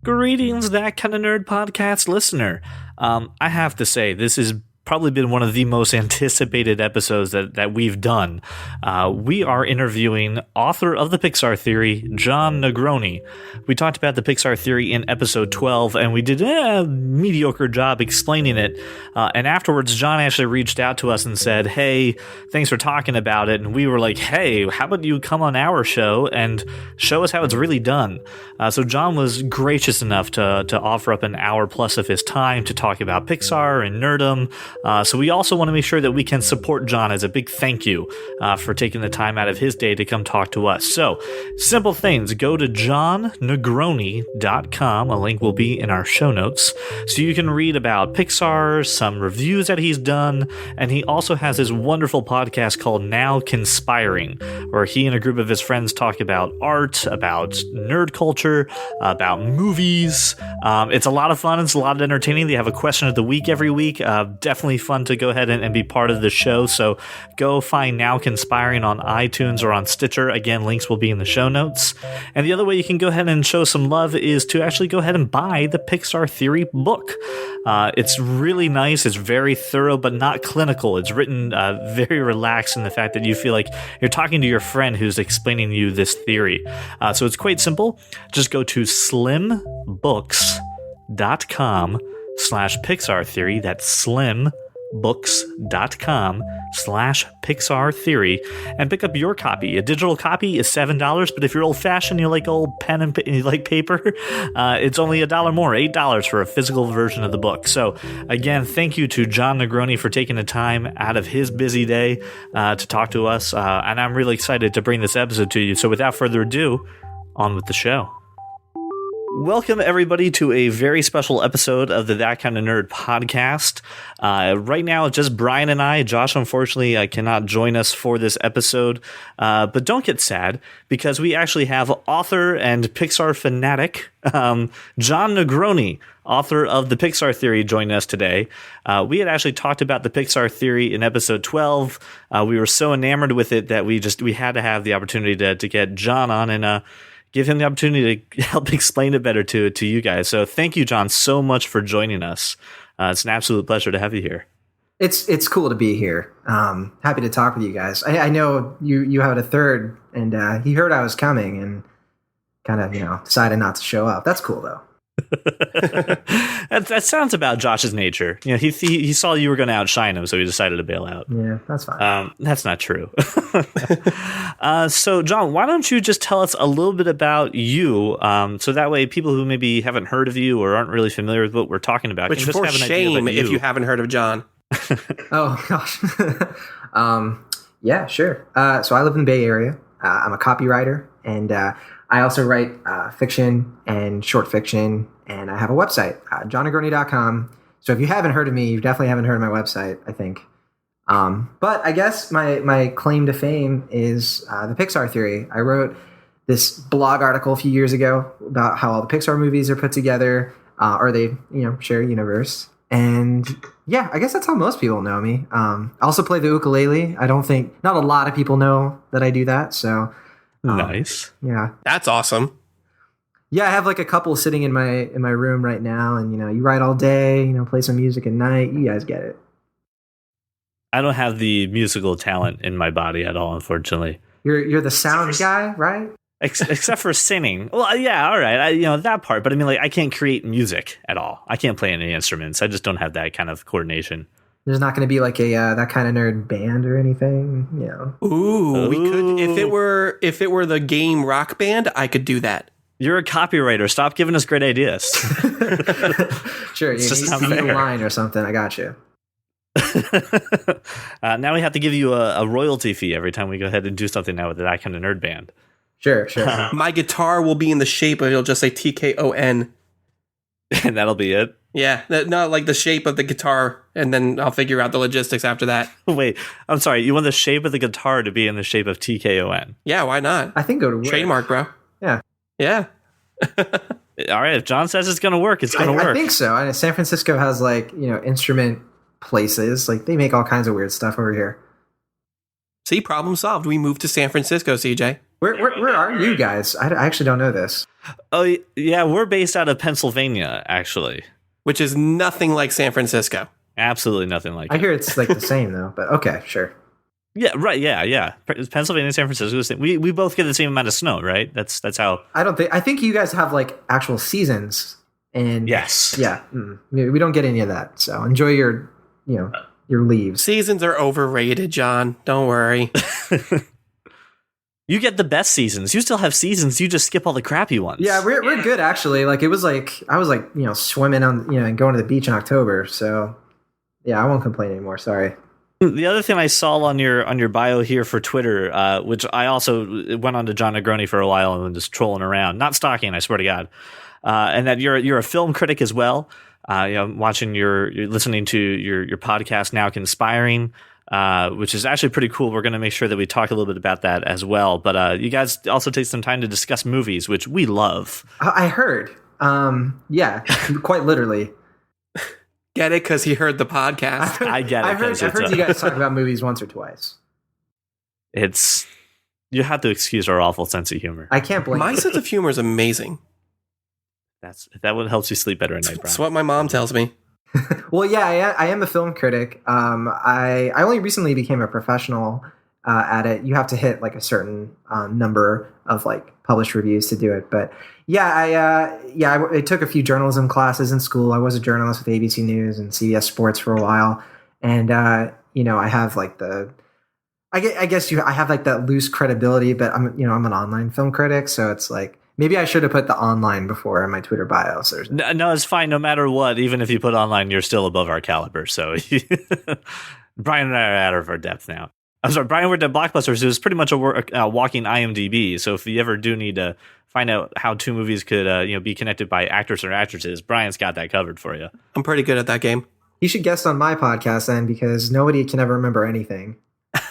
Greetings, That Kind of Nerd podcast listener. I have to say, this has probably been one of the most anticipated episodes that we've done. We are interviewing author of the Pixar theory, John Negroni. We talked about the Pixar theory in episode 12, and we did a mediocre job explaining it. And afterwards, John actually reached out to us and said, hey, thanks for talking about it. And we were like, hey, how about you come on our show and show us how it's really done? So John was gracious enough to offer up an hour plus of his time to talk about Pixar and nerdom. So we also want to make sure that we can support John as a big thank you for taking the time out of his day to come talk to us. So, simple things. Go to johnnegroni.com. A link will be in our show notes. So you can read about Pixar, some reviews that he's done, and he also has this wonderful podcast called Now Conspiring, where he and a group of his friends talk about art, about nerd culture, about movies. It's a lot of fun. It's a lot of entertaining. They have a question of the week every week. Definitely fun to go ahead and be part of the show. So go find Now Conspiring on iTunes or on Stitcher. Again, links will be in the show notes. And the other way you can go ahead and show some love is to actually go ahead and buy the Pixar Theory book. It's really nice. It's very thorough, but not clinical. It's written very relaxed in the fact that you feel like you're talking to your friend who's explaining you this theory. So it's quite simple. Just go to slimbooks.com/Pixar Theory. That's slimbooks.com/Pixar Theory and pick up your copy. A digital copy is $7, but if you're old-fashioned, you like old pen and you like paper, it's only $1 more, $8 for a physical version of the book. So again, thank you to John Negroni for taking the time out of his busy day to talk to us, and I'm really excited to bring this episode to you. So without further ado, on with the show. Welcome, everybody, to a very special episode of the That Kind of Nerd podcast. Right now, it's just Brian and I. Josh, unfortunately, cannot join us for this episode. But don't get sad, because we actually have author and Pixar fanatic John Negroni, author of the Pixar Theory, joining us today. We had actually talked about the Pixar Theory in episode 12. We were so enamored with it that we had to have the opportunity to get John on and give him the opportunity to help explain it better to you guys. So thank you, John, so much for joining us. It's an absolute pleasure to have you here. It's cool to be here. Happy to talk with you guys. I know you had a third, and he heard I was coming and kind of decided not to show up. That's cool though. That sounds about Josh's nature. He saw you were going to outshine him, so he decided to bail out. Yeah, that's fine. That's not true. So, John, why don't you just tell us a little bit about you, so that way people who maybe haven't heard of you or aren't really familiar with what we're talking about, which can just for have an shame idea about you. if you haven't heard of John. Oh gosh. Yeah, sure. So I live in the Bay Area. I'm a copywriter, and I also write fiction and short fiction, and I have a website, johnnegroni.com. So if you haven't heard of me, you definitely haven't heard of my website, I think. But I guess my claim to fame is the Pixar Theory. I wrote this blog article a few years ago about how all the Pixar movies are put together, or they share a universe. And yeah, I guess that's how most people know me. I also play the ukulele. Not a lot of people know that I do that, so... Nice. Yeah. That's awesome. Yeah, I have like a couple sitting in my room right now, and you write all day, play some music at night. You guys get it. I don't have the musical talent in my body at all, unfortunately. You're the sound guy, right? Except for singing. Well, yeah, all right. That part, but I mean, like, I can't create music at all. I can't play any instruments. I just don't have that kind of coordination. There's not going to be like a that kind of nerd band or anything, Ooh, we could if it were the game Rock Band, I could do that. You're a copywriter. Stop giving us great ideas. Sure, you need a line or something. I got you. Now we have to give you a royalty fee every time we go ahead and do something now with that kind of nerd band. Sure. My guitar will be in the shape of, it'll just say TKON. And that'll be it. Yeah, not like the shape of the guitar, and then I'll figure out the logistics after that. Wait, I'm sorry. You want the shape of the guitar to be in the shape of TKON? Yeah, why not? I think go to work. Trademark, bro. Yeah. All right, if John says it's going to work, it's going to work. I think so. And San Francisco has instrument places. Like they make all kinds of weird stuff over here. See, problem solved. We moved to San Francisco, CJ. Where are you guys? I actually don't know this. Oh, yeah, we're based out of Pennsylvania, actually. Which is nothing like San Francisco. Absolutely nothing like I it. hear it's like the same though, but okay, sure. Yeah, right, yeah. Pennsylvania and San Francisco, we both get the same amount of snow, right? That's how... I think you guys have like actual seasons, and Yes. yeah, we don't get any of that. So enjoy your your leaves. Seasons are overrated, John. Don't worry. You get the best seasons. You still have seasons. You just skip all the crappy ones. Yeah, we're good actually. Like it was like I was like swimming on and going to the beach in October. So yeah, I won't complain anymore. Sorry. The other thing I saw on your bio here for Twitter, which I also went on to John Negroni for a while and just trolling around, not stalking, I swear to God, and that you're a film critic as well. Watching you're listening to your podcast now, Conspiring, which is actually pretty cool. We're going to make sure that we talk a little bit about that as well. But you guys also take some time to discuss movies, which we love. I heard. Yeah, quite literally. Get it? Because he heard the podcast. I get it. I've heard you guys talk about movies once or twice. You have to excuse our awful sense of humor. I can't blame My you. sense of humor is amazing. That one helps you sleep better at night, Brian. That's what my mom tells me. Well, yeah, I am a film critic. I only recently became a professional at it. You have to hit like a certain number of like published reviews to do it. But yeah, I took a few journalism classes in school. I was a journalist with ABC News and CBS Sports for a while, and I have like I guess I have like that loose credibility, but I'm an online film critic, so it's like. Maybe I should have put the online before in my Twitter bio. So no, it's fine. No matter what, even if you put online, you're still above our caliber. So Brian and I are out of our depth now. I'm sorry, Brian worked at Blockbusters. It was pretty much a walking IMDb. So if you ever do need to find out how two movies could be connected by actors or actresses, Brian's got that covered for you. I'm pretty good at that game. You should guest on my podcast then, because nobody can ever remember anything.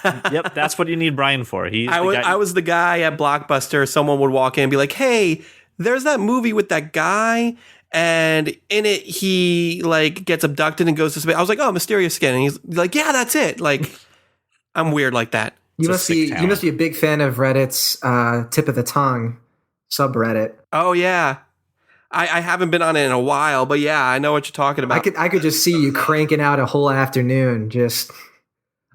Yep, that's what you need Brian for. I was the guy at Blockbuster. Someone would walk in and be like, "Hey, there's that movie with that guy, and in it he like gets abducted and goes to space." I was like, "Oh, Mysterious Skin," and he's like, "Yeah, that's it." Like, I'm weird like that. You must be a big fan of Reddit's Tip of the Tongue subreddit. Oh yeah, I haven't been on it in a while, but yeah, I know what you're talking about. I could just see you cranking out a whole afternoon just.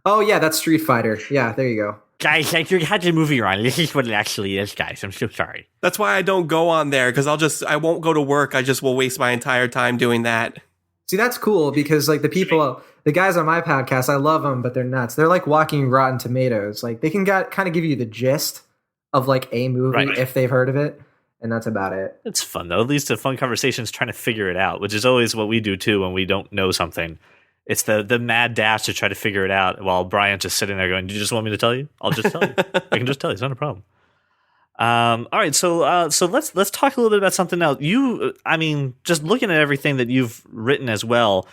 Oh, yeah, that's Street Fighter. Yeah, there you go. Guys, you had the movie wrong. This is what it actually is, guys. I'm so sorry. That's why I don't go on there, because I won't go to work. I just will waste my entire time doing that. See, that's cool, because like the guys on my podcast, I love them, but they're nuts. They're like walking Rotten Tomatoes. Like they can kind of give you the gist of like a movie if they've heard of it. And that's about it. It's fun, though. At least a fun conversation is trying to figure it out, which is always what we do, too, when we don't know something. It's the mad dash to try to figure it out while Brian's just sitting there going, "Do you just want me to tell you? I'll just tell you. I can just tell you. It's not a problem." All right, so let's talk a little bit about something else. Just looking at everything that you've written as well,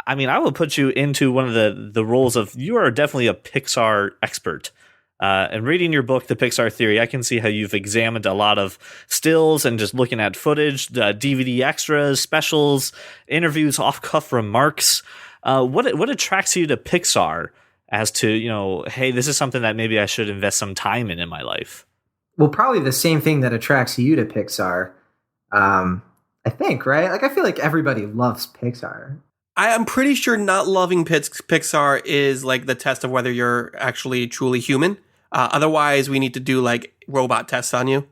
I will put you into one of the roles of, you are definitely a Pixar expert. And reading your book, The Pixar Theory, I can see how you've examined a lot of stills and just looking at footage, DVD extras, specials, interviews, off-cuff remarks. What attracts you to Pixar as to, hey, this is something that maybe I should invest some time in my life? Well, probably the same thing that attracts you to Pixar, I think, right? Like, I feel like everybody loves Pixar. I am pretty sure not loving Pixar is like the test of whether you're actually truly human. Otherwise, we need to do like robot tests on you.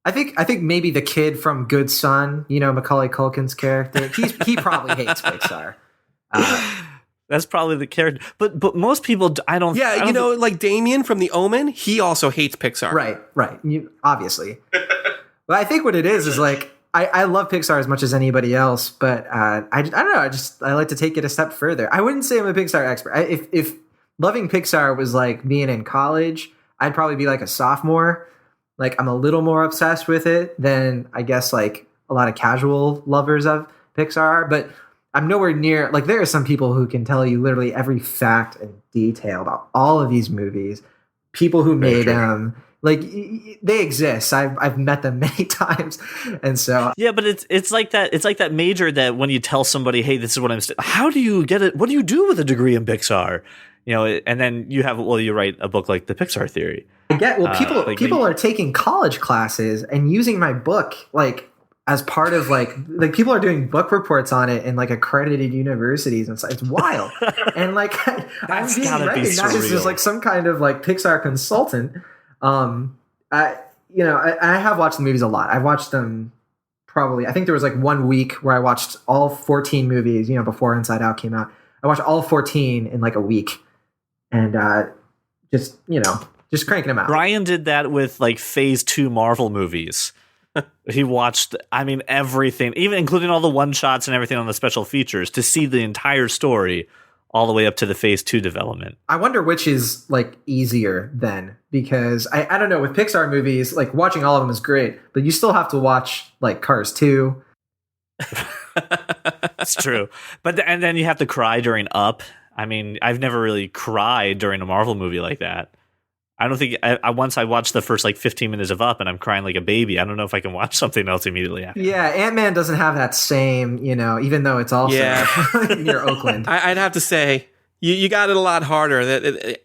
I think maybe the kid from Good Son, Macaulay Culkin's character, he probably hates Pixar. That's probably the character, but most people, I don't. Yeah, like Damien from The Omen, he also hates Pixar. Right. Obviously. But I think what it is like I love Pixar as much as anybody else, but I don't know. I like to take it a step further. I wouldn't say I'm a Pixar expert. If loving Pixar was like being in college, I'd probably be like a sophomore. Like I'm a little more obsessed with it than I guess like a lot of casual lovers of Pixar, but I'm nowhere near, like there are some people who can tell you literally every fact and detail about all of these movies, people who made them, like they exist. I've met them many times. And so, yeah, but it's like that major that when you tell somebody, hey, this is what how do you get it? What do you do with a degree in Pixar? And then you write a book like the Pixar Theory. I get people are taking college classes and using my book like as part of like people are doing book reports on it in like accredited universities, and it's wild. And like I'm being recognized as like some kind of like Pixar consultant. I have watched the movies a lot. I've watched them probably. I think there was like 1 week where I watched all 14 movies. Before Inside Out came out, I watched all 14 in like a week, and just cranking them out. Brian did that with like Phase 2 Marvel movies. He watched, everything, even including all the one-shots and everything on the special features to see the entire story all the way up to the Phase 2 development. I wonder which is like easier then, because I don't know, with Pixar movies, like watching all of them is great, but you still have to watch like Cars 2. That's true. And then you have to cry during Up. I've never really cried during a Marvel movie like that. I don't think once I watched the first like 15 minutes of Up and I'm crying like a baby. I don't know if I can watch something else immediately after. Yeah, Ant-Man doesn't have that same, even though it's also near Oakland. I'd have to say you got it a lot harder.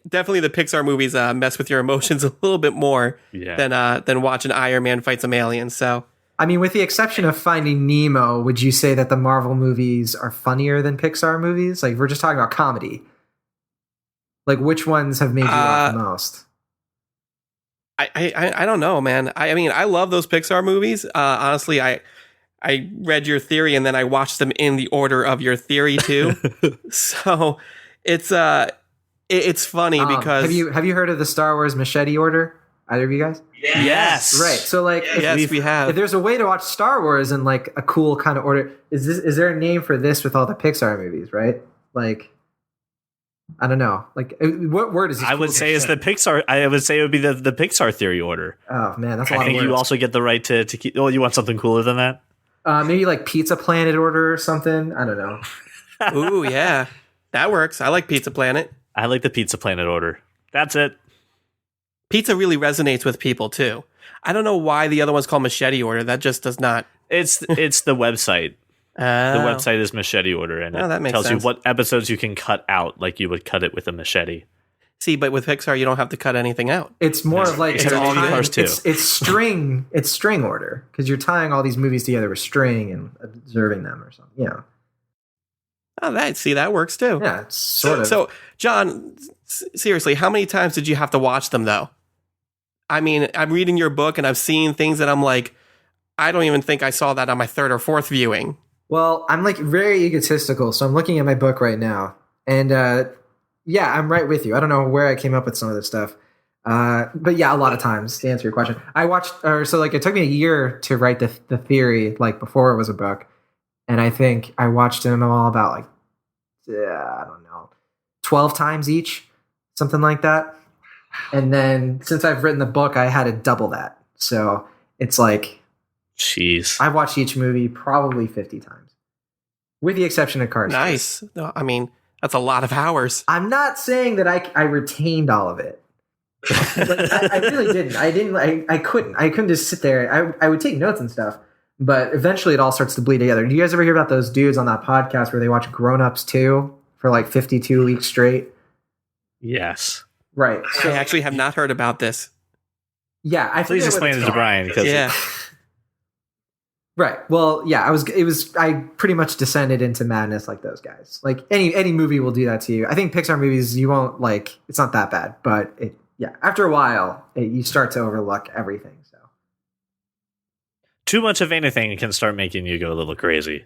Definitely the Pixar movies mess with your emotions a little bit more than watching Iron Man fight some aliens. So with the exception of Finding Nemo, would you say that the Marvel movies are funnier than Pixar movies? Like, we're just talking about comedy. Like, which ones have made you laugh the most? I don't know, man. I love those Pixar movies. Honestly, I read your theory and then I watched them in the order of your theory too. So it's funny because have you heard of the Star Wars machete order? Either of you guys? Yes. Right. So like, we have. If there's a way to watch Star Wars in like a cool kind of order, is there a name for this with all the Pixar movies? Right? Like, I don't know. Like, what word is this? I would say it's the Pixar. I would say it would be the Pixar theory order. Oh man, that's a lot I think of words. you also get the right to keep. Oh, you want something cooler than that? Maybe like Pizza Planet order or something. I don't know. Ooh, yeah, that works. I like Pizza Planet. I like the Pizza Planet order. That's it. Pizza really resonates with people too. I don't know why the other one's called Machete Order. That just does not. It's the website. The website is Machete Order, and it tells you what episodes you can cut out, like you would cut it with a machete. See, but with Pixar, you don't have to cut anything out. It's more of like it's all Cars too. It's string order, because you're tying all these movies together with string and observing them or something. Yeah. Oh, that works too. Yeah, it's sort of. So, John, seriously, how many times did you have to watch them though? I'm reading your book and I've seen things that I'm like, I don't even think I saw that on my third or fourth viewing. Well, I'm like very egotistical, so I'm looking at my book right now, and yeah, I'm right with you. I don't know where I came up with some of this stuff, but yeah, a lot of times to answer your question, it took me a year to write the theory, like before it was a book, and I think I watched them all about like I don't know, 12 times each, something like that, and then since I've written the book, I had to double that, so it's like. Jeez. I've watched each movie probably 50 times, with the exception of Cars. Nice. No, that's a lot of hours. I'm not saying that I retained all of it. I really didn't. I couldn't. I couldn't just sit there. I would take notes and stuff, but eventually it all starts to bleed together. Do you guys ever hear about those dudes on that podcast where they watch Grown Ups 2 for like 52 weeks straight? Yes. Right. So, I actually have not heard about this. Yeah. Please explain it to Brian. Yeah. Right. Well, yeah, I pretty much descended into madness like those guys. Like any movie will do that to you. I think Pixar movies, you won't like, it's not that bad, but after a while, you start to overlook everything. So too much of anything can start making you go a little crazy.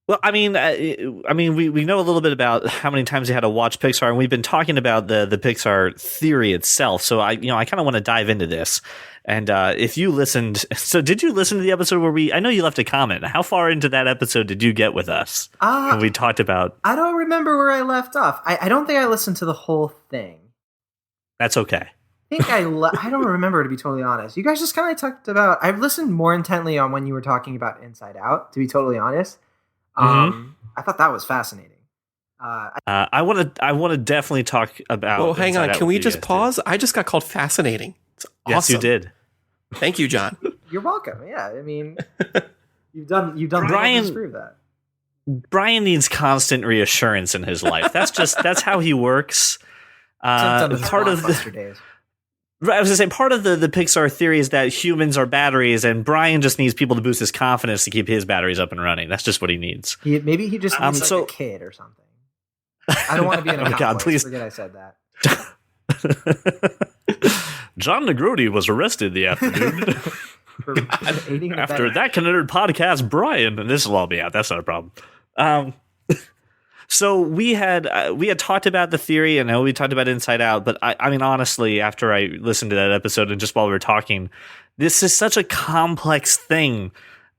Well, we know a little bit about how many times you had to watch Pixar, and we've been talking about the Pixar theory itself. So I kind of want to dive into this. And if you listened, so did you listen to the episode where I know you left a comment. How far into that episode did you get with us when we talked about? I don't remember where I left off. I don't think I listened to the whole thing. That's okay. I think I don't remember, to be totally honest. You guys just kind of talked about. I've listened more intently on when you were talking about Inside Out, to be totally honest. I thought that was fascinating. I want to definitely talk about. Well, hang on. Can we just pause? I just got called fascinating. It's awesome. Yes, you did. Thank you, John. You're welcome. Yeah, you've done Brian, to prove that. Brian needs constant reassurance in his life. That's how he works. Symptoms of Part of the blockbuster days. Right, I was gonna say part of the Pixar theory is that humans are batteries, and Brian just needs people to boost his confidence to keep his batteries up and running. That's just what he needs. Maybe he just needs like a kid or something. I don't want to be an accomplice. God, please. Forget I said that. John Negroni was arrested in the afternoon For aiding and after abetting. that Canard podcast. Brian, and this will all be out. That's not a problem. So we had talked about the theory, and I know we talked about Inside Out, but I mean, honestly, after I listened to that episode and just while we were talking, this is such a complex thing,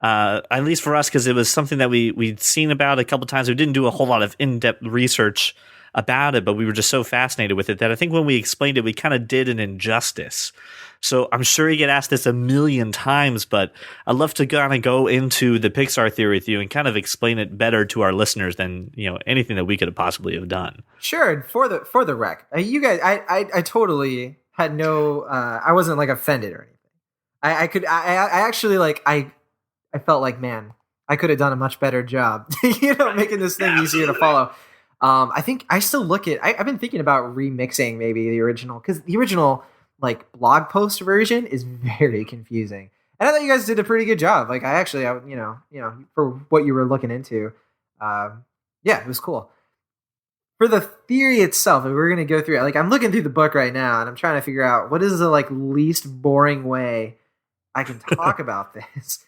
at least for us, because it was something that we'd seen about a couple times. We didn't do a whole lot of in-depth research about it, but we were just so fascinated with it that I think when we explained it, we kind of did an injustice. So I'm sure you get asked this a million times, but I'd love to kind of go into the Pixar theory with you and kind of explain it better to our listeners than anything that we could have possibly have done. Sure. For the rec, you guys, I totally had no. I wasn't like offended or anything. I actually like I felt like, man, I could have done a much better job, making this thing easier to follow. I think I still look at. I've been thinking about remixing maybe the original, because the original like blog post version is very confusing, and I thought you guys did a pretty good job. Like I for what you were looking into, it was cool. For the theory itself, if we're gonna go through it, like I'm looking through the book right now, and I'm trying to figure out what is the like least boring way I can talk about this.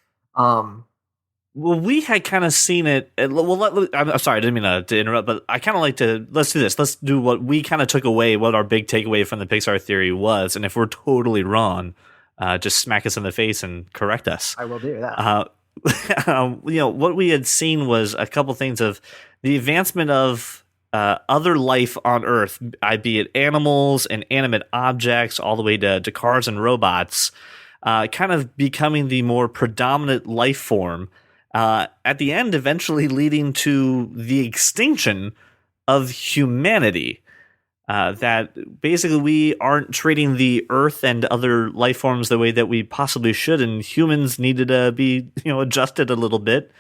Well, we had kind of seen it. Well, I'm sorry, I didn't mean to interrupt, but I kind of like to. Let's do this. Let's do what we kind of took away, what our big takeaway from the Pixar theory was, and if we're totally wrong, just smack us in the face and correct us. I will do that. What we had seen was a couple things of the advancement of other life on Earth, be it animals and animate objects, all the way to cars and robots, kind of becoming the more predominant life form. At the end, eventually leading to the extinction of humanity. That basically we aren't treating the Earth and other life forms the way that we possibly should, and humans needed to be, adjusted a little bit.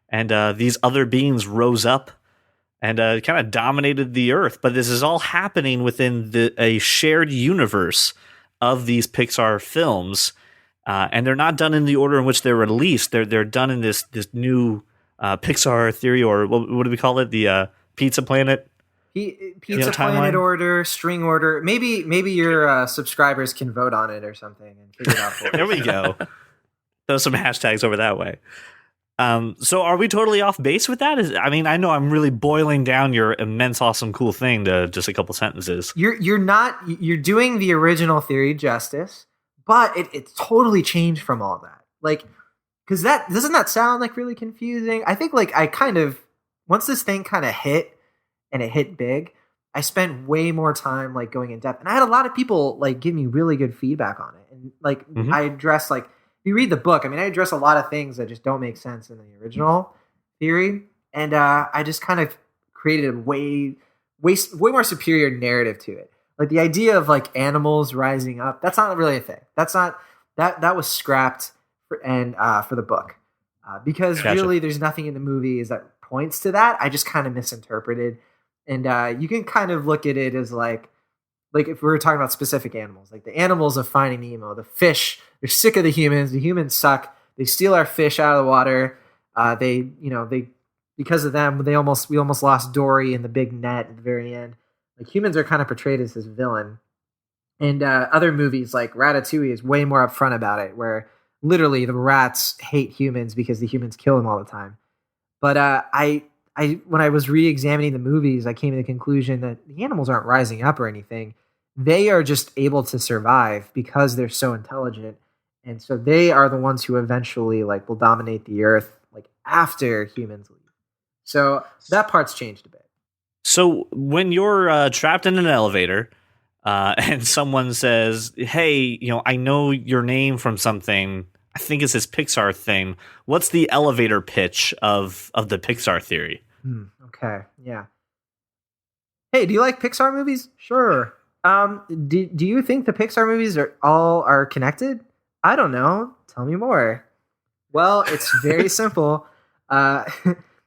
And these other beings rose up and kind of dominated the Earth. But this is all happening within a shared universe of these Pixar films. And they're not done in the order in which they're released. They're done in this new Pixar theory, or what do we call it? The Pizza Planet. Pizza Planet order, string order. Maybe your subscribers can vote on it or something and figure it out for us. There we go. Throw some hashtags over that way. So are we totally off base with that? I know I'm really boiling down your immense, awesome, cool thing to just a couple sentences. You're not. You're doing the original theory justice. But it's totally changed from all that. Like, because doesn't that sound like really confusing? I think like I kind of, once this thing kind of hit and it hit big, I spent way more time like going in depth. And I had a lot of people like give me really good feedback on it. And like I address like, if you read the book, I address a lot of things that just don't make sense in the original theory. And I just kind of created a way more superior narrative to it. Like the idea of like animals rising up, that's not really a thing. That's not that was scrapped for the book because Gotcha. Really there's nothing in the movies that points to that. I just kind of misinterpreted, and you can kind of look at it as like if we were talking about specific animals, like the animals of Finding Nemo, the fish, they're sick of the humans suck. They steal our fish out of the water. They because of them we almost lost Dory in the big net at the very end. Like humans are kind of portrayed as this villain, and other movies like Ratatouille is way more upfront about it, where literally the rats hate humans because the humans kill them all the time. But I when I was re-examining the movies, I came to the conclusion that the animals aren't rising up or anything. They are just able to survive because they're so intelligent, and so they are the ones who eventually like will dominate the earth like after humans leave. So that part's changed a bit. So when you're trapped in an elevator and someone says, hey, I know your name from something, I think it's this Pixar thing. What's the elevator pitch of the Pixar theory? Okay, yeah. Hey, do you like Pixar movies? Sure. Do you think the Pixar movies are connected? I don't know. Tell me more. Well, it's very simple.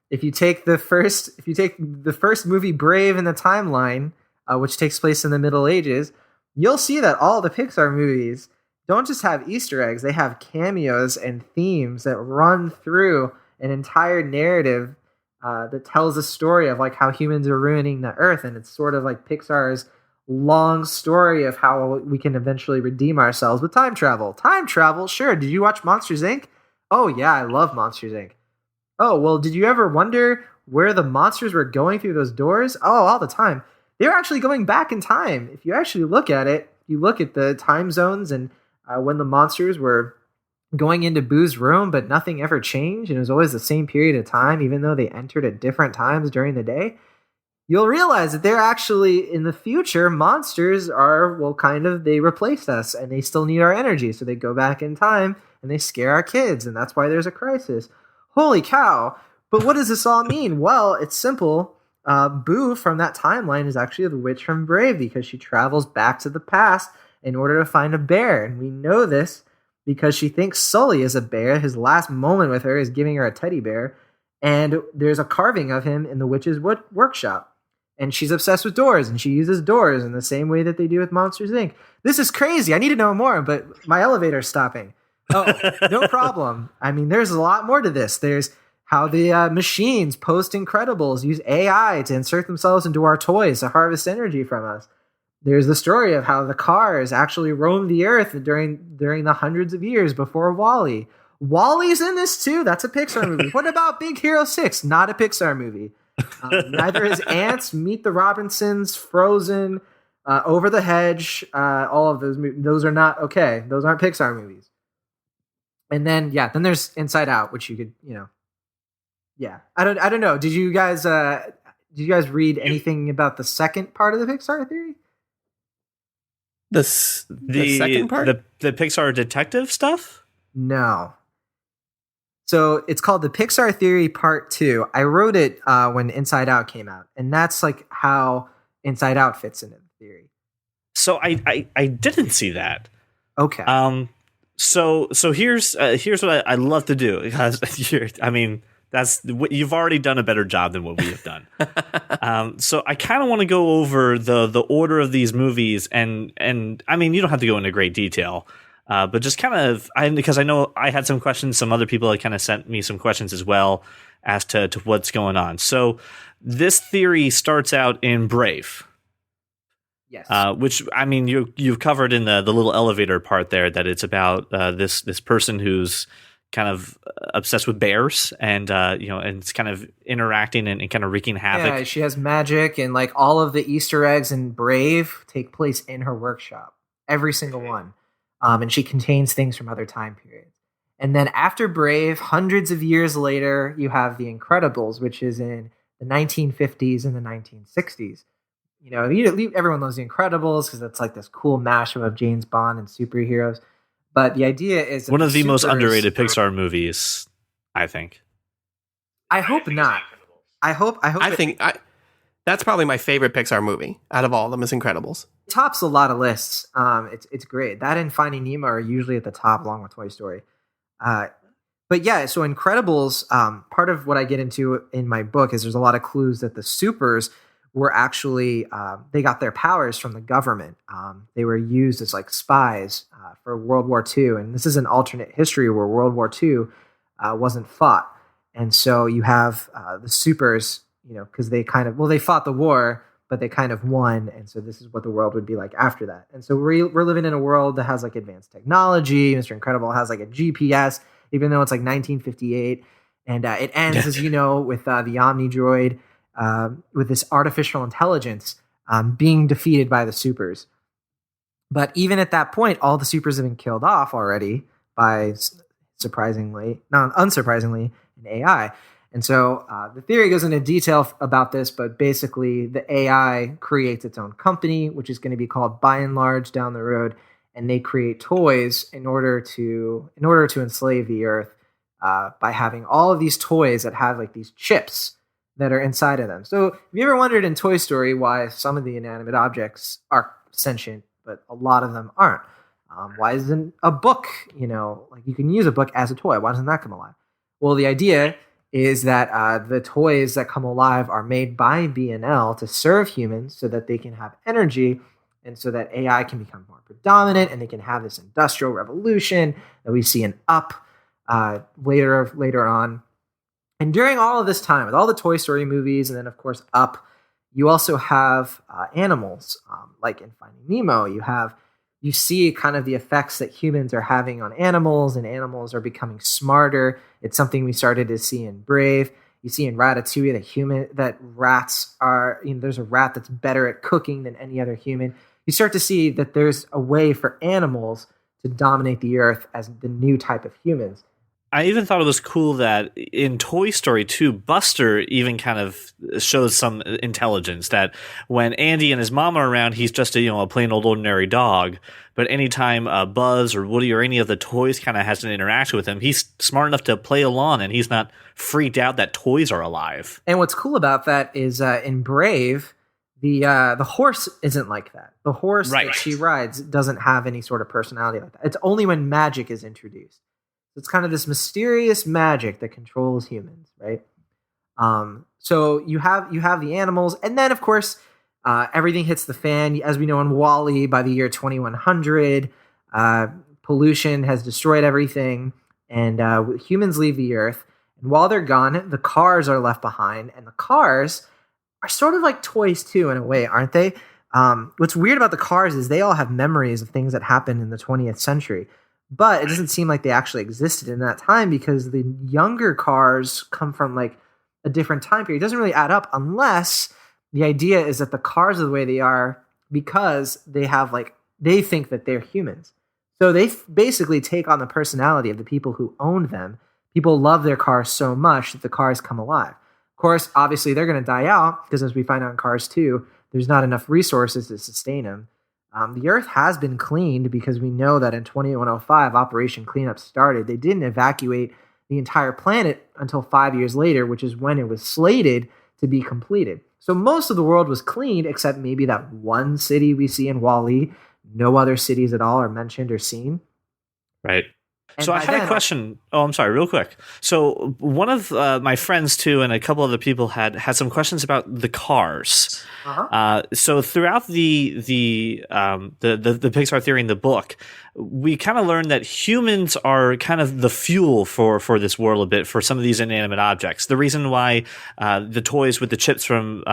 If you take the first movie, Brave, in the timeline, which takes place in the Middle Ages, you'll see that all the Pixar movies don't just have Easter eggs, they have cameos and themes that run through an entire narrative that tells a story of like how humans are ruining the earth. And it's sort of like Pixar's long story of how we can eventually redeem ourselves with time travel. Time travel, sure. Did you watch Monsters Inc? Oh yeah, I love Monsters Inc. Oh, well, did you ever wonder where the monsters were going through those doors? Oh, all the time. They were actually going back in time. If you actually look at it, you look at the time zones and when the monsters were going into Boo's room, but nothing ever changed, and it was always the same period of time, even though they entered at different times during the day, you'll realize that they're actually, in the future, monsters are, well, kind of, they replaced us, and they still need our energy, so they go back in time, and they scare our kids, and that's why there's a crisis. Holy cow! But what does this all mean? Well, it's simple. Boo from that timeline is actually the witch from Brave, because she travels back to the past in order to find a bear, and we know this because she thinks Sully is a bear. His last moment with her is giving her a teddy bear, and there's a carving of him in the witch's workshop. And she's obsessed with doors, and she uses doors in the same way that they do with Monsters, Inc. This is crazy. I need to know more, but my elevator's stopping. Oh, no problem. I mean, there's a lot more to this. There's how the machines post Incredibles use AI to insert themselves into our toys to harvest energy from us. There's the story of how the cars actually roamed the earth during the hundreds of years before WALL-E. WALL-E's in this too. That's a Pixar movie. What about Big Hero 6? Not a Pixar movie. Neither is Ants, Meet the Robinsons, Frozen, Over the Hedge. All of those movies. Those are not okay. Those aren't Pixar movies. And then then there's Inside Out, which you could I don't know. Did you guys read anything about the second part of the Pixar theory? The second part? The Pixar detective stuff? No. So it's called the Pixar Theory Part 2. I wrote it when Inside Out came out, and that's like how Inside Out fits into the theory. So I didn't see that. Okay. So here's what I love to do, because you've already done a better job than what we have done. So I kind of want to go over the order of these movies, and I mean, you don't have to go into great detail, but just kind of, because I know I had some questions, some other people had kind of sent me some questions as well as to what's going on. So this theory starts out in Brave. Yes. Which, I mean, you've covered in the little elevator part there that it's about this person who's kind of obsessed with bears, and and it's kind of interacting and kind of wreaking havoc. Yeah, she has magic, and like all of the Easter eggs in Brave take place in her workshop, every single one, and she contains things from other time periods. And then after Brave, hundreds of years later, you have The Incredibles, which is in the 1950s and the 1960s. Everyone loves The Incredibles because it's like this cool mashup of James Bond and superheroes. But the idea is one of the most underrated Pixar movies, I think. I hope not. That's probably my favorite Pixar movie out of all of them is Incredibles. It tops a lot of lists. It's great. That and Finding Nemo are usually at the top, along with Toy Story. But yeah, so Incredibles, part of what I get into in my book is there's a lot of clues that the supers were actually, they got their powers from the government. They were used as like spies for World War II. And this is an alternate history where World War II wasn't fought. And so you have the supers, because they they fought the war, but they kind of won. And so this is what the world would be like after that. And so we're living in a world that has like advanced technology. Mr. Incredible has like a GPS, even though it's like 1958. And it ends, as you know, with the Omni droid, with this artificial intelligence being defeated by the supers. But even at that point, all the supers have been killed off already by, unsurprisingly, an AI. And so the theory goes into detail about this, but basically the AI creates its own company, which is going to be called By and Large down the road, and they create toys in order to enslave the Earth by having all of these toys that have like these chips that are inside of them. So have you ever wondered in Toy Story why some of the inanimate objects are sentient, but a lot of them aren't? Why isn't a book, like you can use a book as a toy? Why doesn't that come alive? Well, the idea is that the toys that come alive are made by B&L to serve humans so that they can have energy and so that AI can become more predominant and they can have this industrial revolution that we see in Up later on. And during all of this time, with all the Toy Story movies and then, of course, Up, you also have animals, like in Finding Nemo. You see kind of the effects that humans are having on animals, and animals are becoming smarter. It's something we started to see in Brave. You see in Ratatouille that rats are, there's a rat that's better at cooking than any other human. You start to see that there's a way for animals to dominate the earth as the new type of humans. I even thought it was cool that in Toy Story 2, Buster even kind of shows some intelligence, that when Andy and his mom are around, he's just a plain old ordinary dog. But anytime Buzz or Woody or any of the toys kind of has an interaction with him, he's smart enough to play along and he's not freaked out that toys are alive. And what's cool about that is in Brave, the horse isn't like that. The horse that she rides doesn't have any sort of personality like that. It's only when magic is introduced. It's kind of this mysterious magic that controls humans, right? So you have the animals, and then of course everything hits the fan. As we know in WALL-E, by the year 2100, pollution has destroyed everything, and humans leave the earth. And while they're gone, the cars are left behind, and the cars are sort of like toys too, in a way, aren't they? What's weird about the cars is they all have memories of things that happened in the 20th century. But it doesn't seem like they actually existed in that time because the younger cars come from like a different time period. It doesn't really add up unless the idea is that the cars are the way they are because they think that they're humans. So they basically take on the personality of the people who owned them. People love their cars so much that the cars come alive. Of course, obviously they're going to die out because, as we find out in Cars 2, there's not enough resources to sustain them. The Earth has been cleaned because we know that in 2105, Operation Cleanup started. They didn't evacuate the entire planet until 5 years later, which is when it was slated to be completed. So most of the world was cleaned, except maybe that one city we see in WALL-E. No other cities at all are mentioned or seen. Right. And so I had a question. Oh, I'm sorry, real quick. So one of my friends too, and a couple other people had some questions about the cars. So throughout the Pixar theory in the book, we kind of learned that humans are kind of the fuel for this world a bit for some of these inanimate objects. The reason why the toys with the chips from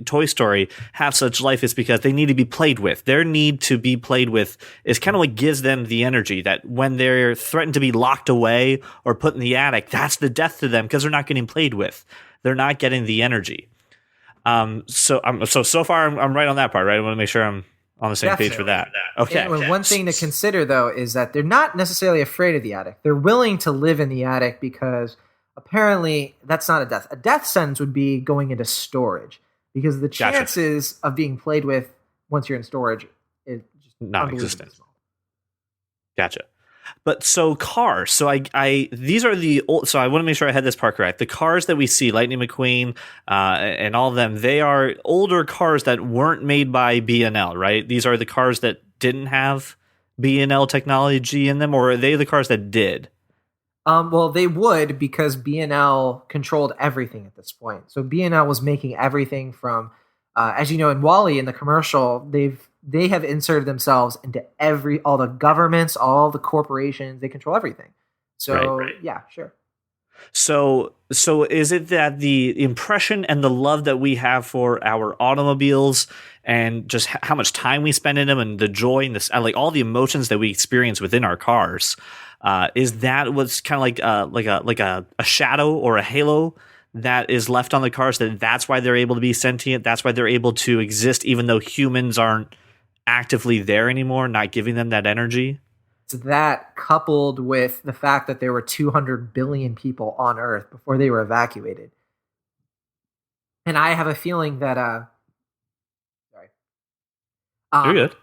Toy Story have such life is because they need to be played with. Their need to be played with is kind of what gives them the energy that when they're threatened to be locked away or put in the attic, that's the death to them because they're not getting played with. They're not getting the energy. So far I'm right on that part, right? I want to make sure I'm on the same page for that. Okay. And one thing to consider, though, is that they're not necessarily afraid of the attic. They're willing to live in the attic because apparently that's not a death. A death sentence would be going into storage because the chances of being played with once you're in storage is just non-existent. Gotcha. But so cars. So these are the old. So I want to make sure I had this part correct. The cars that we see, Lightning McQueen, and all of them, they are older cars that weren't made by B&L, right? These are the cars that didn't have B&L technology in them, or are they the cars that did? Well, they would because B&L controlled everything at this point. So B&L was making everything from, as you know, in WALL-E in the commercial, they have inserted themselves into all the governments, all the corporations. They control everything. So right. Yeah, sure. So is it that the impression and the love that we have for our automobiles and just how much time we spend in them and the joy and like all the emotions that we experience within our cars, is that what's kind of like a shadow or a halo that is left on the cars, that's why they're able to be sentient, that's why they're able to exist even though humans aren't actively there anymore, not giving them that energy? It's that coupled with the fact that there were 200 billion people on Earth before they were evacuated. And I have a feeling that you're good.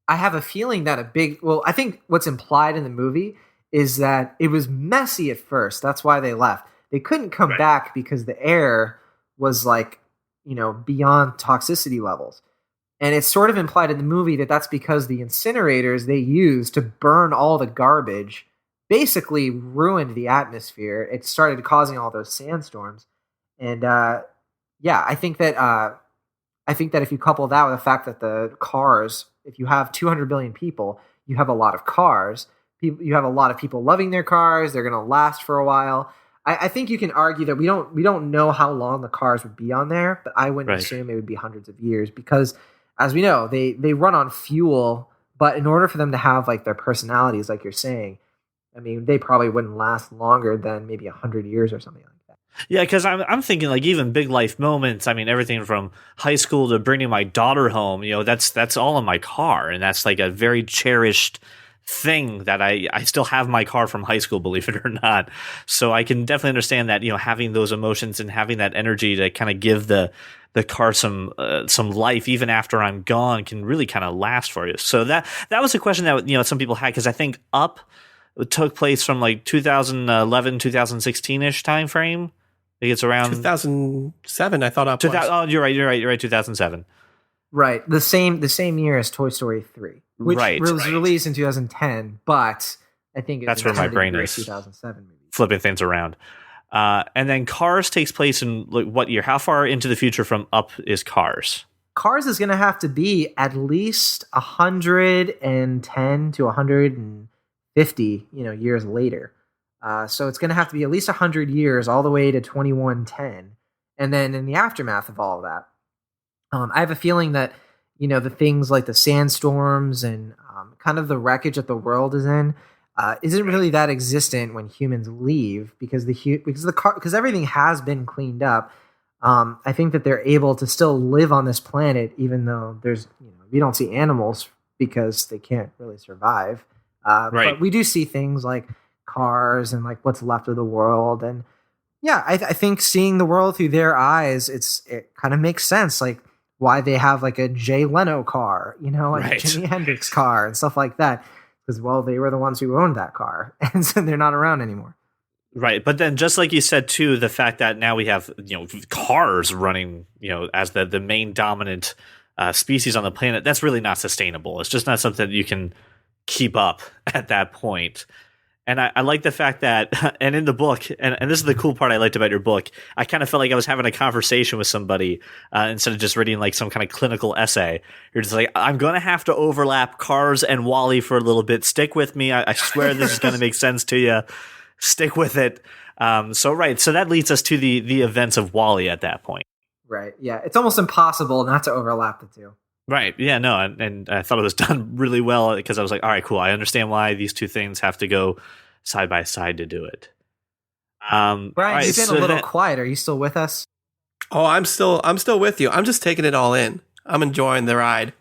I have a feeling that I think what's implied in the movie is that it was messy at first. That's why they left. They couldn't come back because the air was beyond toxicity levels. And it's sort of implied in the movie that that's because the incinerators they use to burn all the garbage basically ruined the atmosphere. It started causing all those sandstorms, and yeah, I think that if you couple that with the fact that the cars, if you have 200 billion people, you have a lot of cars. You have a lot of people loving their cars. They're going to last for a while. I think you can argue that we don't know how long the cars would be on there, but I wouldn't assume it would be hundreds of years because, as we know, they run on fuel. But in order for them to have like their personalities, like you're saying, I mean, they probably wouldn't last longer than maybe 100 years or something like that. Yeah, because I'm thinking like even big life moments. I mean, everything from high school to bringing my daughter home. That's all in my car, and that's like a very cherished thing that I still have my car from high school, believe it or not. So I can definitely understand that, having those emotions and having that energy to kind of give the car some life even after I'm gone can really kind of last for you. So that was a question that some people had, because I think Up took place from like 2011 2016-ish time frame. I think it's around 2007. I thought Up was. Oh, you're right 2007. Right, the same year as Toy Story 3, which was released in 2010, but I think that's where my brain is 2007 maybe. Flipping things around. And then Cars takes place in what year? How far into the future from Up is Cars? Cars is going to have to be at least 110 to 150, years later. So it's going to have to be at least 100 years all the way to 2110. And then in the aftermath of all of that, I have a feeling that, the things like the sandstorms and kind of the wreckage that the world is in isn't really that existent when humans leave because everything has been cleaned up. I think that they're able to still live on this planet, even though we don't see animals because they can't really survive. But we do see things like cars and like what's left of the world. And yeah, I think seeing the world through their eyes, it kind of makes sense. Like, why they have like a Jay Leno car, a Jimi Hendrix car and stuff like that. Because, well, they were the ones who owned that car. And so they're not around anymore. Right. But then just like you said, too, the fact that now we have, cars running, as the main dominant species on the planet, that's really not sustainable. It's just not something that you can keep up at that point. And I like the fact that, and in the book, and this is the cool part I liked about your book, I kind of felt like I was having a conversation with somebody instead of just reading like some kind of clinical essay. You're just like, I'm going to have to overlap Cars and WALL-E for a little bit. Stick with me. I swear this is going to make sense to you. Stick with it. So that leads us to the events of WALL-E at that point. Right. Yeah. It's almost impossible not to overlap the two. Right. Yeah, no. And I thought it was done really well because I was like, all right, cool. I understand why these two things have to go side by side to do it. Brian, right, you've been a little quiet. Are you still with us? Oh, I'm still with you. I'm just taking it all in. I'm enjoying the ride.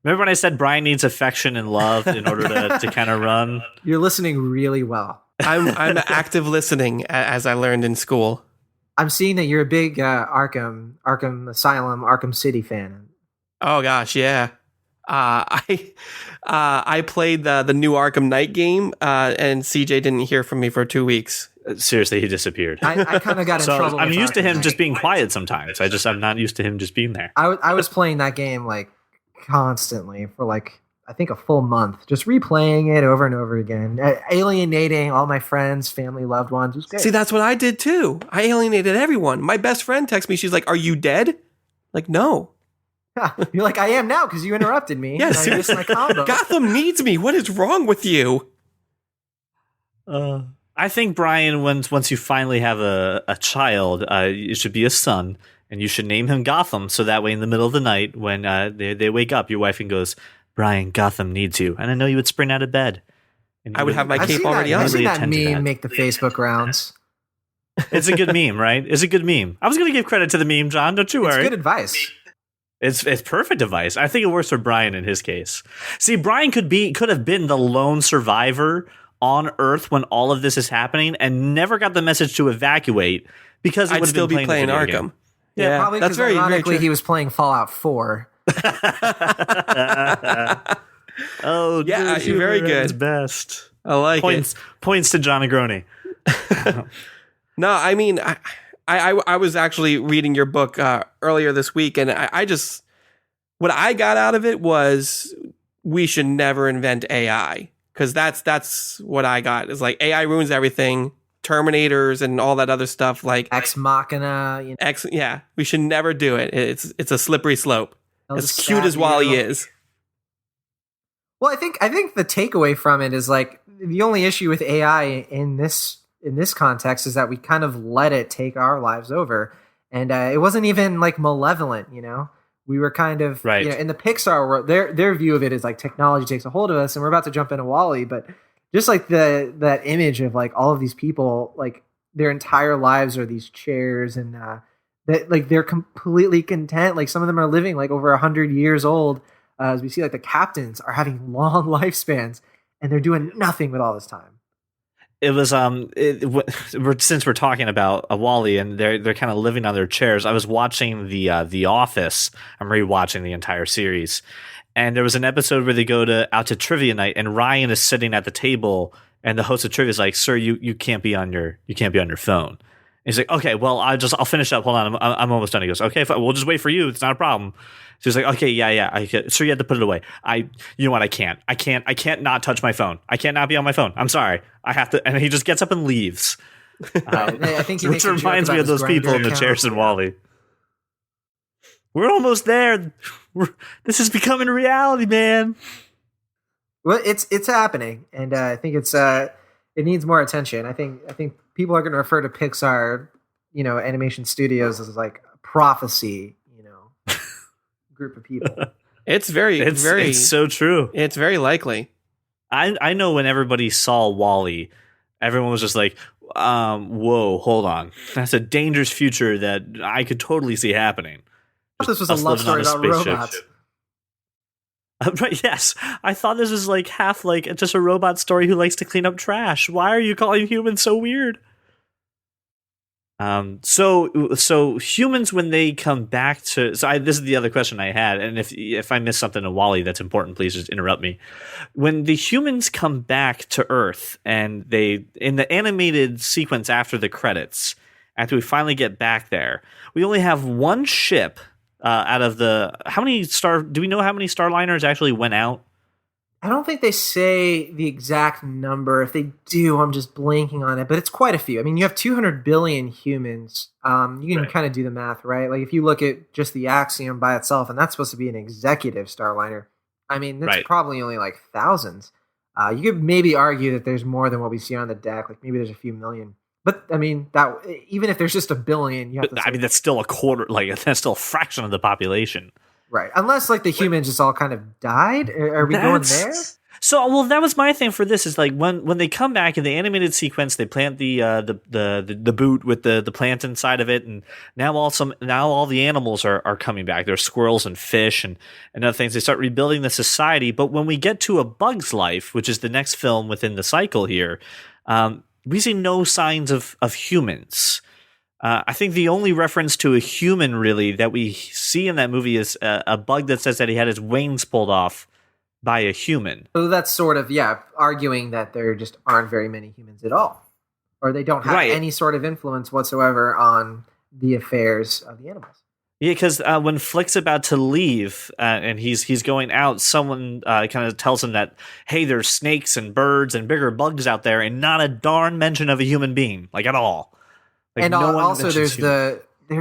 Remember when I said Brian needs affection and love in order to kind of run? You're listening really well. I'm active listening, as I learned in school. I'm seeing that you're a big Arkham Asylum, Arkham City fan. Oh gosh, yeah. I played the new Arkham Knight game, and CJ didn't hear from me for 2 weeks. Seriously, he disappeared. I kind of got in trouble. I'm used to him Knight. Just being quiet sometimes. I'm not used to him just being there. I was playing that game like constantly for like I think a full month, just replaying it over and over again, alienating all my friends, family, loved ones. It was great. See, that's what I did too. I alienated everyone. My best friend texted me. She's like, "Are you dead?" Like, no. You're like, I am now because you interrupted me. Yeah, seriously. My combo. Gotham needs me. What is wrong with you? I think, Brian, once you finally have a child, it should be a son, and you should name him Gotham. So that way, in the middle of the night, when they wake up, your wife and goes, "Brian, Gotham needs you," and I know you would spring out of bed. And I would have my cape already on. I've seen that meme make the Facebook rounds. It's a good meme, right? It's a good meme. I was going to give credit to the meme, John. Don't you worry. It's good advice. It's perfect advice. I think it works for Brian in his case. See, Brian could have been the lone survivor on Earth when all of this is happening and never got the message to evacuate because I'd still be playing Arkham. Yeah, probably that's because ironically very he was playing Fallout 4. Oh, yeah, dude, very good. It's best. I like points to John Negroni. No, I mean, I was actually reading your book earlier this week, and I what I got out of it was we should never invent AI because that's what I got. Is like AI ruins everything. Terminators and all that other stuff. Like Ex Machina. You know, yeah, we should never do it. It's a slippery slope. they'll As just cute stab as Wally you. is. Well, I think the takeaway from it is like the only issue with AI in this context is that we kind of let it take our lives over, and it wasn't even like malevolent, you know. We were kind of Right. you know, in the Pixar world. Their view of it is like technology takes a hold of us, and we're about to jump into Wall-E, but just like that image of like all of these people, like their entire lives are these chairs, and that like they're completely content. Like some of them are living like over 100 years old. As we see, like the captains are having long lifespans, and they're doing nothing with all this time. It was since we're talking about a Wall-E and they're kind of living on their chairs. I was watching the Office. I'm rewatching the entire series, and there was an episode where they go out to trivia night, and Ryan is sitting at the table, and the host of trivia is like, "Sir, you can't be on your phone." And he's like, "Okay, well, I'll finish up. Hold on, I'm almost done." He goes, "Okay, fine. We'll just wait for you. It's not a problem." So he's like, "Okay, yeah. So you had to put it away. You know what? I can't not touch my phone. I can't not be on my phone. I'm sorry. I have to." And he just gets up and leaves. I think he Which makes a joke reminds me about of those his people in grinder the chairs in account. Wall-E. We're almost there. This is becoming reality, man. Well, it's happening, and I think it needs more attention. I think people are going to refer to Pixar, you know, animation studios as like a prophecy, you know, group of people. It's very It's so true. It's very likely. I know when everybody saw Wall-E, everyone was just like, whoa, hold on. That's a dangerous future that I could totally see happening. I thought this was a Us love living on story about spaceship. robots. Right, yes. I thought this was like half like just a robot story who likes to clean up trash. Why are you calling humans so weird? So humans, when they come back to, this is the other question I had, and if I miss something in Wall-E that's important, please just interrupt me. When the humans come back to Earth, and they, in the animated sequence after the credits, after we finally get back there, we only have one ship out of the, do we know how many Starliners actually went out? I don't think they say the exact number. If they do, I'm just blanking on it. But it's quite a few. I mean, you have 200 billion humans. You can kind of do the math, right? Like if you look at just the Axiom by itself, and that's supposed to be an executive Starliner. I mean, that's probably only like thousands. You could maybe argue that there's more than what we see on the deck. Like maybe there's a few million. But I mean, that even if there's just a billion, you have to. I mean, that's still a quarter. Like that's still a fraction of the population. Right. Unless like the humans just all kind of died. Are we going there? So, well, that was my thing for this is like when they come back in the animated sequence, they plant the boot with the plant inside of it, and now all the animals are coming back. There's squirrels and fish and other things. They start rebuilding the society. But when we get to A Bug's Life, which is the next film within the cycle here, we see no signs of humans. I think the only reference to a human really that we see in that movie is a bug that says that he had his wings pulled off by a human. So that's sort of, arguing that there just aren't very many humans at all. Or they don't have any sort of influence whatsoever on the affairs of the animals. Yeah, because when Flick's about to leave and he's going out, someone kind of tells him that, hey, there's snakes and birds and bigger bugs out there, and not a darn mention of a human being, like at all. Like, and no also there's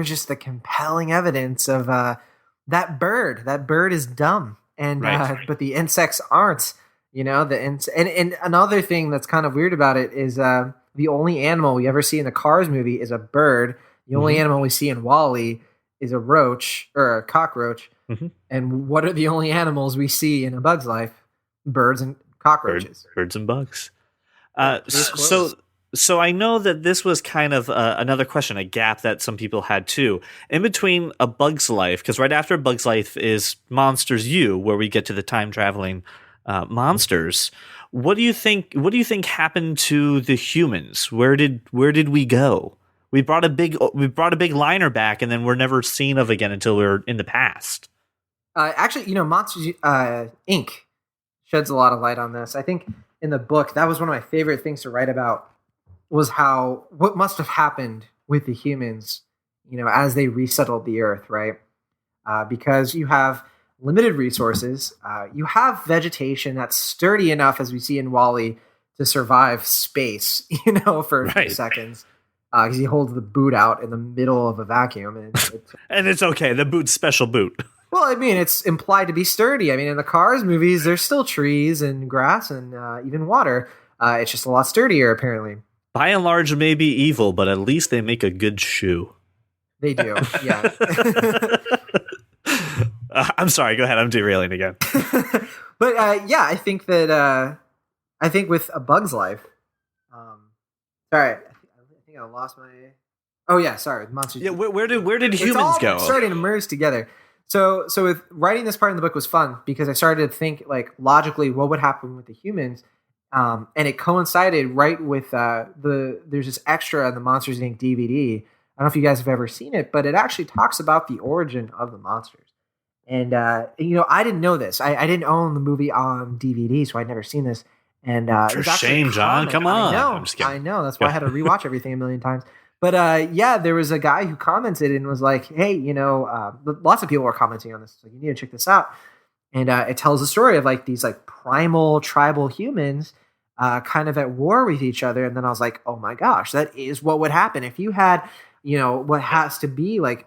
just the compelling evidence of that bird. That bird is dumb, and but the insects aren't. You know, and another thing that's kind of weird about it is the only animal we ever see in the Cars movie is a bird. The only animal we see in Wall-E is a roach or a cockroach. Mm-hmm. And what are the only animals we see in A Bug's Life? Birds and cockroaches. Birds and bugs. So I know that this was kind of another question, a gap that some people had too. In between A Bug's Life, because right after A Bug's Life is Monsters U, where we get to the time traveling monsters. What do you think? What do you think happened to the humans? Where did we go? We brought a big liner back, and then we're never seen of again until we're in the past. Actually, Monsters Inc. sheds a lot of light on this. I think in the book that was one of my favorite things to write about. Was what must have happened with the humans, as they resettled the Earth, right? Because you have limited resources. You have vegetation that's sturdy enough, as we see in Wall-E, to survive space, for a few seconds. Because he holds the boot out in the middle of a vacuum. And it's okay. The boot's special boot. Well, I mean, it's implied to be sturdy. I mean, in the Cars movies, there's still trees and grass and even water. It's just a lot sturdier, apparently. By and large, may be evil, but at least they make a good shoe. They do, yeah. I'm sorry. Go ahead. I'm derailing again. But I think that with A Bug's Life. Sorry, I think I lost my. Oh yeah, sorry, monsters. Yeah, where did humans go? Starting to merge together. So with writing this part in the book was fun because I started to think like logically what would happen with the humans, and it coincided right with there's this extra in the Monsters Inc. DVD. I don't know if you guys have ever seen it, but it actually talks about the origin of the monsters. And I didn't know this. I didn't own the movie on DVD, so I'd never seen this. And it's a shame, John. Come on. I know. That's why I had to rewatch everything a million times. But there was a guy who commented and was like, "Hey, lots of people were commenting on this. So you need to check this out." And it tells the story of like these like primal tribal humans, kind of at war with each other. And then I was like, "Oh my gosh, that is what would happen if you had, what has to be like,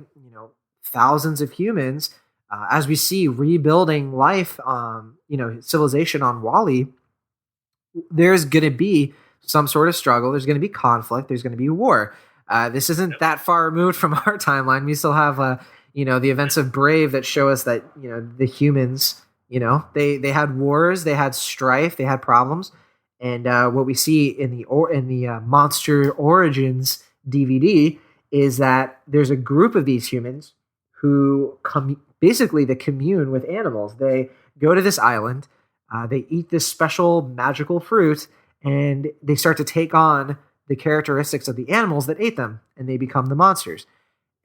thousands of humans." As we see rebuilding life, civilization on Wall-E, there's going to be some sort of struggle. There's going to be conflict. There's going to be war. This isn't that far removed from our timeline. We still have, the events of Brave that show us that, the humans, they had wars, they had strife, they had problems. And what we see in the Monster Origins DVD is that there's a group of these humans who basically they commune with animals. They go to this island, they eat this special magical fruit, and they start to take on the characteristics of the animals that ate them, and they become the monsters.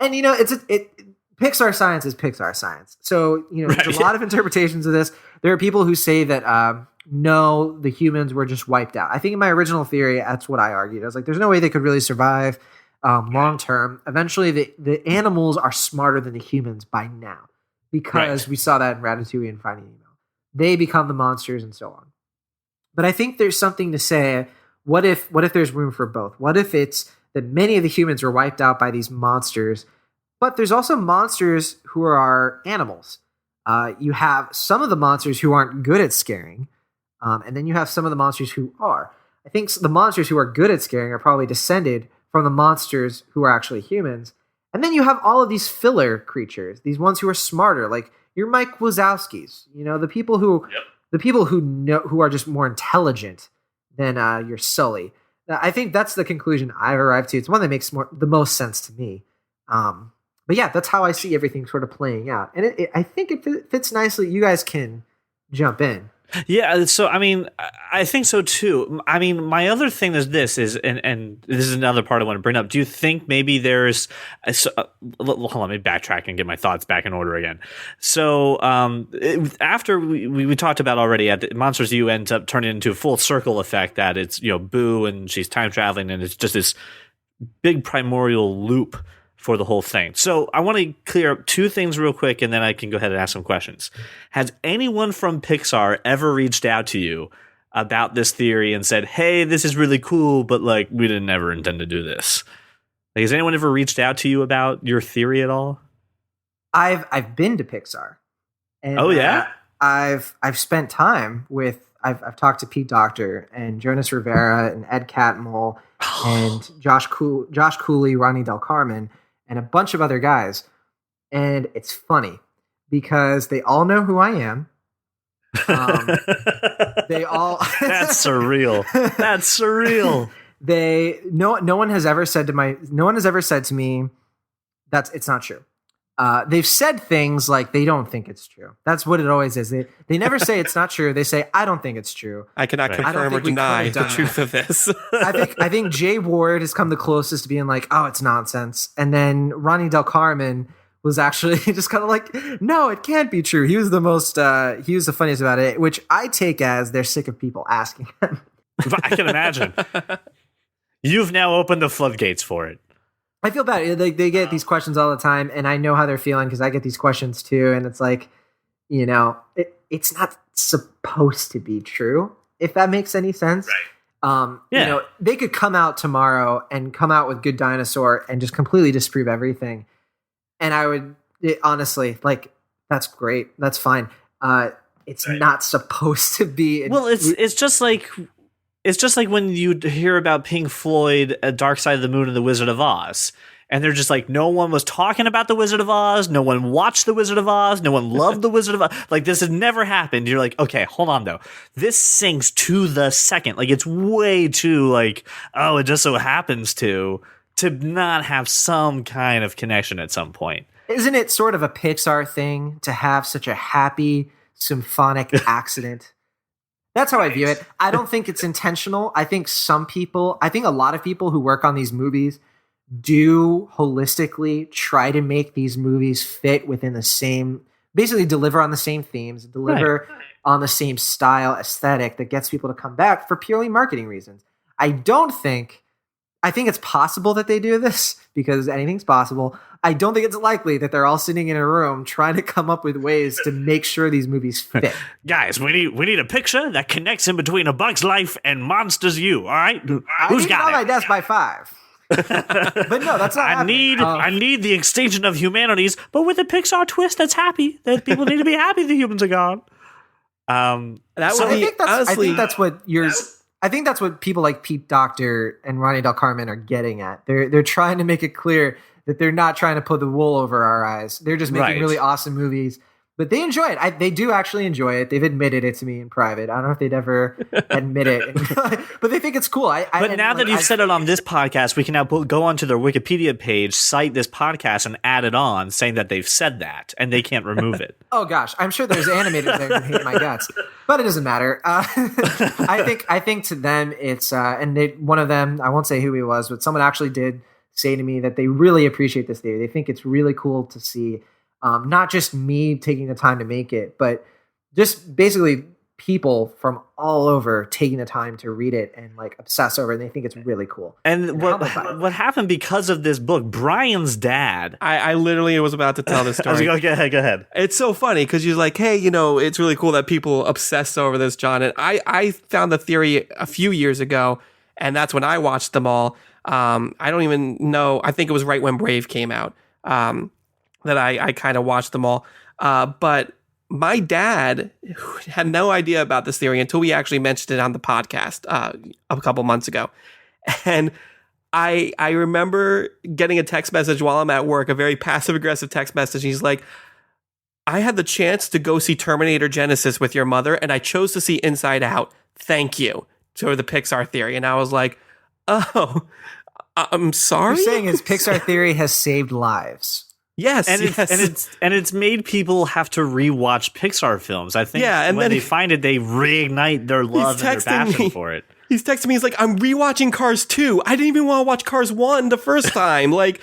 And Pixar science is Pixar science. So there's a lot of interpretations of this. There are people who say that no, the humans were just wiped out. I think in my original theory, that's what I argued. I was like, there's no way they could really survive long term. Eventually, the animals are smarter than the humans by now. Because we saw that in Ratatouille and Finding Nemo. They become the monsters and so on. But I think there's something to say, what if there's room for both? What if it's that many of the humans were wiped out by these monsters, but there's also monsters who are animals. You have some of the monsters who aren't good at scaring, and then you have some of the monsters who are. I think the monsters who are good at scaring are probably descended from the monsters who are actually humans. And then you have all of these filler creatures, these ones who are smarter, like your Mike Wazowskis, the people who are just more intelligent than your Sully. I think that's the conclusion I've arrived to. It's one that makes the most sense to me. But yeah, that's how I see everything sort of playing out, and I think it fits nicely. You guys can jump in. Yeah, so I mean, I think so too. I mean, my other thing is this is, and this is another part I want to bring up. Do you think maybe there's? Hold on, let me backtrack and get my thoughts back in order again. So after we talked about already, at Monsters U ends up turning into a full circle effect that it's Boo and she's time traveling and it's just this big primordial loop for the whole thing. So I want to clear up two things real quick, and then I can go ahead and ask some questions. Has anyone from Pixar ever reached out to you about this theory and said, "Hey, this is really cool, but like we didn't ever intend to do this"? Like, has anyone ever reached out to you about your theory at all? I've been to Pixar. And, oh yeah, I've spent time with. I've talked to Pete Docter and Jonas Rivera and Ed Catmull and Josh Cooley, Ronnie Del Carmen, and a bunch of other guys. And it's funny because they all know who I am. They all That's surreal. That's surreal. No one has ever said to me that's it's not true. They've said things like they don't think it's true. That's what it always is. They never say it's not true. They say, I don't think it's true. I cannot confirm or deny the truth of this. I think Jay Ward has come the closest to being like, oh, it's nonsense. And then Ronnie Del Carmen was actually just kind of like, no, it can't be true. He was the funniest about it, which I take as they're sick of people asking him. I can imagine. You've now opened the floodgates for it. I feel bad. They get these questions all the time, and I know how they're feeling because I get these questions too. And it's like, it's not supposed to be true, if that makes any sense. They could come out tomorrow and come out with Good Dinosaur and just completely disprove everything. And I would honestly, like, that's great. That's fine. It's not supposed to be. Well, it's just like when you hear about Pink Floyd, Dark Side of the Moon, and The Wizard of Oz. And they're just like, no one was talking about The Wizard of Oz. No one watched The Wizard of Oz. No one loved The Wizard of Oz. Like, this has never happened. You're like, okay, hold on, though. This sinks to the second. Like, it's way too, like, oh, it just so happens to not have some kind of connection at some point. Isn't it sort of a Pixar thing to have such a happy symphonic accident? That's how I view it. I don't think it's intentional. I think a lot of people who work on these movies do holistically try to make these movies fit within the same, basically deliver on the same themes, deliver on the same style aesthetic that gets people to come back for purely marketing reasons. I think it's possible that they do this because anything's possible. I don't think it's likely that they're all sitting in a room trying to come up with ways to make sure these movies fit. Guys, we need a picture that connects in between A Bug's Life and Monsters U. All right, who's got it? My desk by 5. But no, that's not. I need the extinction of humanities, but with a Pixar twist that's happy. That people need to be happy the humans are gone. I think that's what people like Pete Docter and Ronnie Del Carmen are getting at. They're trying to make it clear that they're not trying to put the wool over our eyes. They're just making really awesome movies. But they enjoy it. They do actually enjoy it. They've admitted it to me in private. I don't know if they'd ever admit it, but they think it's cool. But now that you've said it on this podcast, we can now go onto their Wikipedia page, cite this podcast, and add it on, saying that they've said that, and they can't remove it. Oh gosh, I'm sure there's animators there who hate my guts, but it doesn't matter. I think to them it's one of them. I won't say who he was, but someone actually did say to me that they really appreciate this theory. They think it's really cool to see. Not just me taking the time to make it, but just basically people from all over taking the time to read it and like obsess over it. And they think it's really cool. And what happened because of this book, Brian's dad. I literally was about to tell this story. Go ahead. It's so funny because you're like, hey, it's really cool that people obsess over this, John. And I found the theory a few years ago, and that's when I watched them all. I don't even know. I think it was right when Brave came out. That I kind of watched them all. But my dad had no idea about this theory until we actually mentioned it on the podcast a couple months ago. And I remember getting a text message while I'm at work, a very passive-aggressive text message. He's like, I had the chance to go see Terminator Genesis with your mother, and I chose to see Inside Out. Thank you. To the Pixar theory. And I was like, oh, I'm sorry? You're saying his Pixar theory has saved lives. Yes, and it's made people have to rewatch Pixar films. I think and when they find it, they reignite their love and their passion for it. He's texting me. He's like, "I'm rewatching Cars 2. I didn't even want to watch Cars 1 the first time." Like,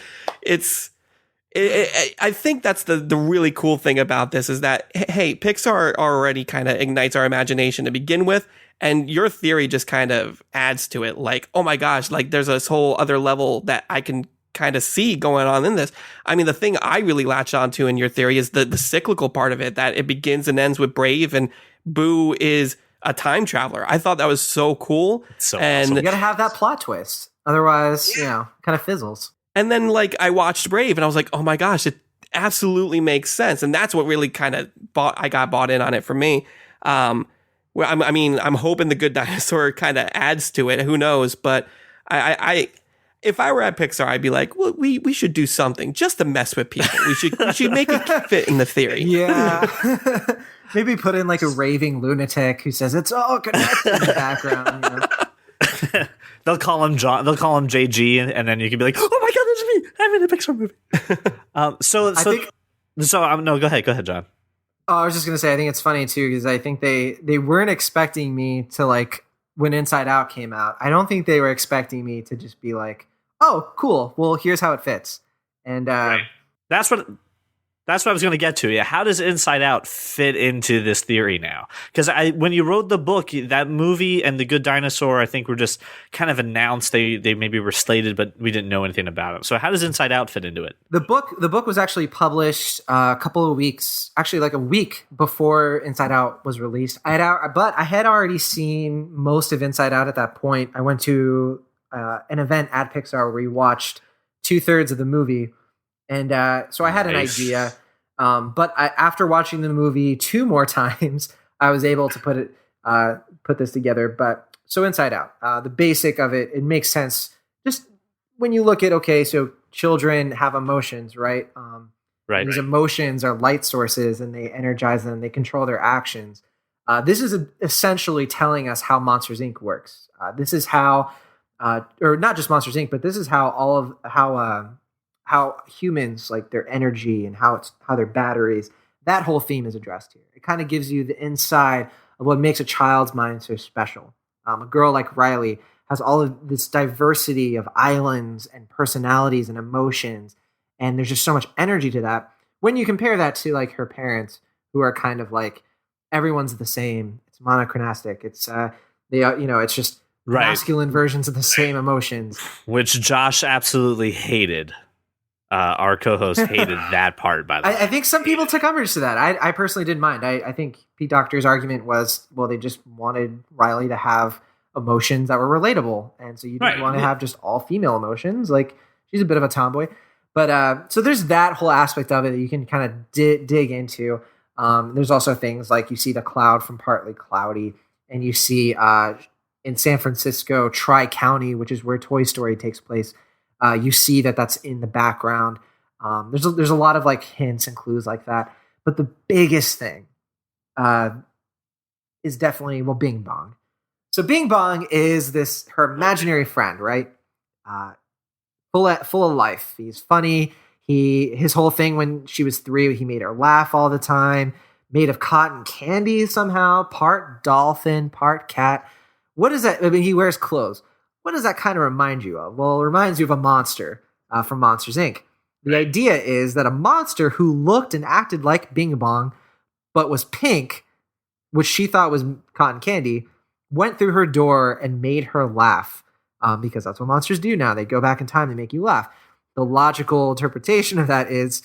I think that's the really cool thing about this is that hey, Pixar already kind of ignites our imagination to begin with, and your theory just kind of adds to it. Like, oh my gosh, like there's this whole other level that I can kind of see going on in this. I mean, the thing I really latched onto in your theory is the cyclical part of it, that it begins and ends with Brave, and Boo is a time traveler. I thought that was so cool. So and awesome. You gotta have that plot twist. Otherwise, kind of fizzles. And then like I watched Brave and I was like, oh my gosh, it absolutely makes sense. And that's what really kind of I got bought in on it for me. I'm hoping the Good Dinosaur kind of adds to it. Who knows? But I if I were at Pixar, I'd be like, well, we should do something just to mess with people. We should make it fit in the theory. Yeah. Maybe put in like a raving lunatic who says it's all connected in the background. They'll call him John. They'll call him JG, and then you can be like, "Oh my God, this is me! I'm in a Pixar movie." No, go ahead, John. Oh, I was just gonna say, I think it's funny too because I think they weren't expecting me to like when Inside Out came out. I don't think they were expecting me to just be like, "Oh, cool. Well, here's how it fits." And that's what That's what I was going to get to. Yeah, how does Inside Out fit into this theory now? Because when you wrote the book, that movie and The Good Dinosaur, I think were just kind of announced. They maybe were slated, but we didn't know anything about them. So how does Inside Out fit into it? The book was actually published a couple of weeks, actually like a week before Inside Out was released. But I had already seen most of Inside Out at that point. I went to an event at Pixar where we watched 2/3 of the movie. And so I had an idea, but after watching the movie 2 more times, I was able to put this together. But so Inside Out, the basic of it makes sense. Just when you look at, okay, so children have emotions, right? Right. These emotions are light sources, and they energize them. They control their actions. This is essentially telling us how Monsters Inc. works. This is how, or not just Monsters Inc., but this is how how humans, like their energy and how their batteries, that whole theme is addressed here. It kind of gives you the inside of what makes a child's mind so special. A girl like Riley has all of this diversity of islands and personalities and emotions, and there's just so much energy to that. When you compare that to like her parents, who are kind of like everyone's the same, it's monochronistic. It's it's just masculine versions of the same emotions, which Josh absolutely hated. Our co-host hated that part, by the way. I think some people took umbrage to that. I personally didn't mind. I think Pete Docter's argument was, well, they just wanted Riley to have emotions that were relatable. And so you didn't want to have just all female emotions. Like, she's a bit of a tomboy. But so there's that whole aspect of it that you can kind of dig into. There's also things like you see the cloud from Partly Cloudy, and you see in San Francisco, Tri-County, which is where Toy Story takes place. You see that's in the background. There's a lot of like hints and clues like that. But the biggest thing is definitely, well, Bing Bong. So Bing Bong is her imaginary friend, right? Full of life. He's funny. His whole thing when she was 3, he made her laugh all the time. Made of cotton candy somehow. Part dolphin, part cat. What is that? I mean, he wears clothes. What does that kind of remind you of? Well, it reminds you of a monster from Monsters, Inc. The idea is that a monster who looked and acted like Bing Bong, but was pink, which she thought was cotton candy, went through her door and made her laugh, because that's what monsters do now. They go back in time, they make you laugh. The logical interpretation of that is,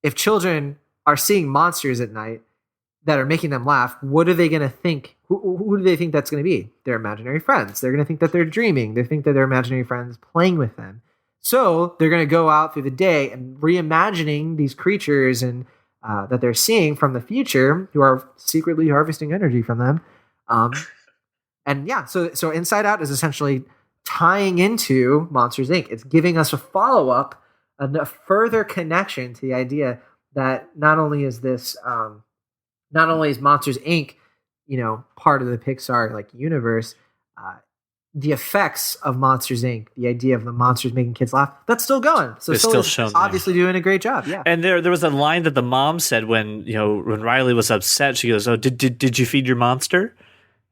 if children are seeing monsters at night that are making them laugh, what are they going to think? Who do they think that's going to be? Their imaginary friends. They're going to think that they're dreaming. They think that their imaginary friends playing with them. So they're going to go out through the day and reimagining these creatures and that they're seeing from the future, who are secretly harvesting energy from them. And yeah, so Inside Out is essentially tying into Monsters, Inc. It's giving us a follow-up, a further connection to the idea that not only is Monsters, Inc., part of the Pixar like universe, the effects of Monsters, Inc., the idea of the monsters making kids laugh, that's still going. So it's still shown, obviously doing a great job. Yeah. And there was a line that the mom said when Riley was upset. She goes, "Oh, did you feed your monster?"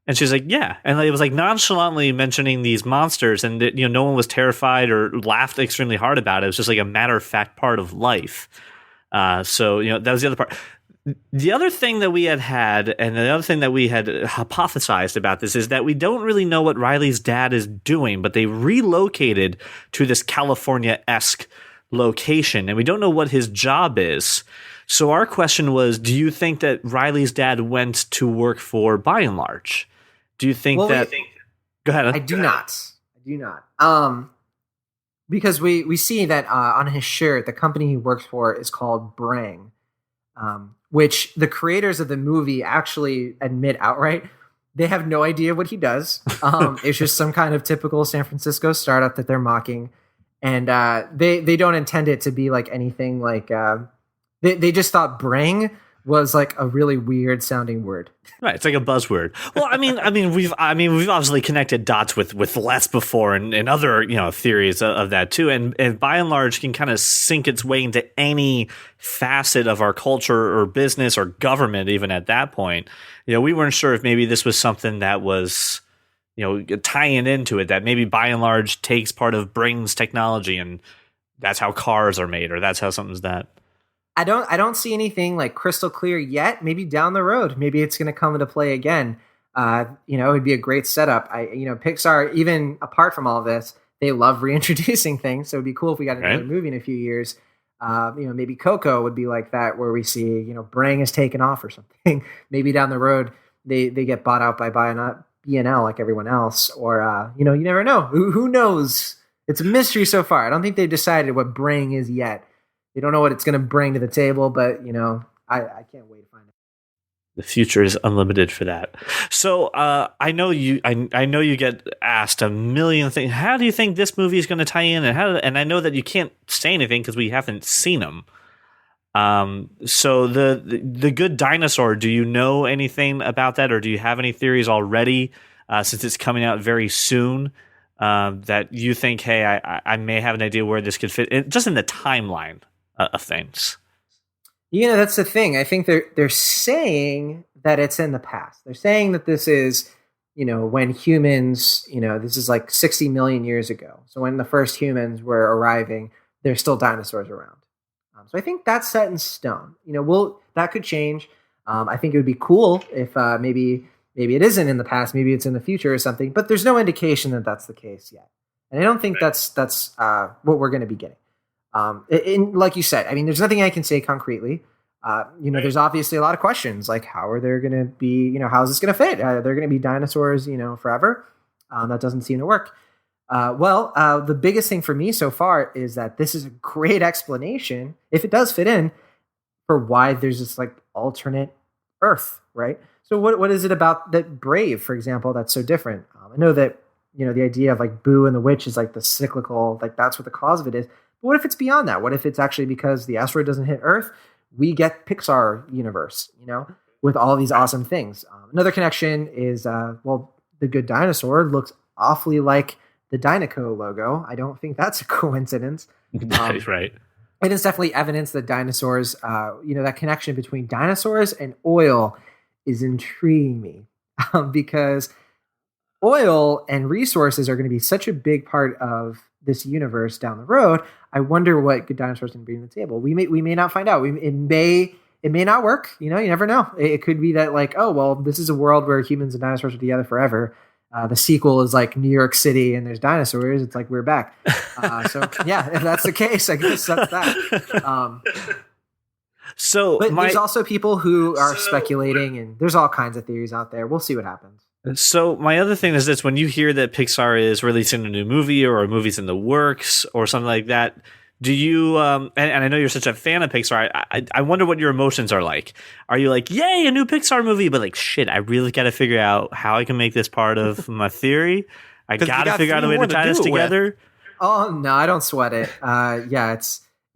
And she's like, "Yeah." And it was like nonchalantly mentioning these monsters, and no one was terrified or laughed extremely hard about it. It was just like a matter of fact part of life. So that was the other part. The other thing that we had, and the other thing that we had hypothesized about this, is that we don't really know what Riley's dad is doing, but they relocated to this California-esque location, and we don't know what his job is. So our question was, do you think that Riley's dad went to work for By and Large? Do you think Go ahead. I do not. Because we see that on his shirt, the company he works for is called Brang. Which the creators of the movie actually admit outright. They have no idea what he does. It's just some kind of typical San Francisco startup that they're mocking. And they don't intend it to be like anything like... They just thought Brang was like a really weird sounding word. Right, it's like a buzzword. Well, I mean, we've obviously connected dots with Les before and other theories of that too. And By and Large can kind of sink its way into any facet of our culture or business or government. Even at that point, we weren't sure if maybe this was something that was tying into it. That maybe By and Large takes part of Brang's technology and that's how cars are made, or that's how something's that. I don't see anything like crystal clear yet. Maybe down the road, maybe it's going to come into play again. It'd be a great setup. Pixar, even apart from all this, they love reintroducing things. So it'd be cool if we got another movie in a few years. Maybe Coco would be like that, where we see, Brang is taken off or something. Maybe down the road, they get bought out by B&L like everyone else, or you never know. Who knows? It's a mystery so far. I don't think they've decided what Brang is yet. They don't know what it's going to bring to the table, but I can't wait to find out. The future is unlimited for that. So I know you get asked a million things. How do you think this movie is going to tie in? And I know that you can't say anything because we haven't seen them. So the Good Dinosaur, do you know anything about that, or do you have any theories already, since it's coming out very soon, that you think, hey, I may have an idea where this could fit just in the timeline of things? That's the thing. I think they're saying that it's in the past. They're saying that this is, when humans, this is like 60 million years ago. So when the first humans were arriving, there's still dinosaurs around. So I think that's set in stone. That could change. I think it would be cool if maybe it isn't in the past, maybe it's in the future or something. But there's no indication that that's the case yet, and I don't think that's what we're going to be getting. Like you said, I mean, there's nothing I can say concretely. There's obviously a lot of questions, like how are there going to be, how is this going to fit? They're going to be dinosaurs, forever. That doesn't seem to work. The biggest thing for me so far is that this is a great explanation, if it does fit in, for why there's this like alternate Earth, right? So what is it about that Brave, for example, that's so different? I know that, the idea of like Boo and the Witch is like the cyclical, like that's what the cause of it is. But what if it's beyond that? What if it's actually because the asteroid doesn't hit Earth? We get Pixar universe, with all these awesome things. Another connection is, the Good Dinosaur looks awfully like the Dynaco logo. I don't think that's a coincidence. Right. It is definitely evidence that dinosaurs, that connection between dinosaurs and oil is intriguing me, because oil and resources are going to be such a big part of this universe down the road. I wonder what Good Dinosaurs can bring to the table. We may not find out. It may not work. You never know. It could be that like, oh well, this is a world where humans and dinosaurs are together forever. The sequel is like New York City and there's dinosaurs. It's like we're back. So yeah, if that's the case, I guess that's that. But there's also people who are speculating, and there's all kinds of theories out there. We'll see what happens. So my other thing is this: when you hear that Pixar is releasing a new movie or a movie's in the works or something like that, do you? And I know you're such a fan of Pixar. I wonder what your emotions are like. Are you like, yay, a new Pixar movie? But like, shit, I really got to figure out how I can make this part of my theory. I got to figure out a way to tie this together. Oh no, I don't sweat it.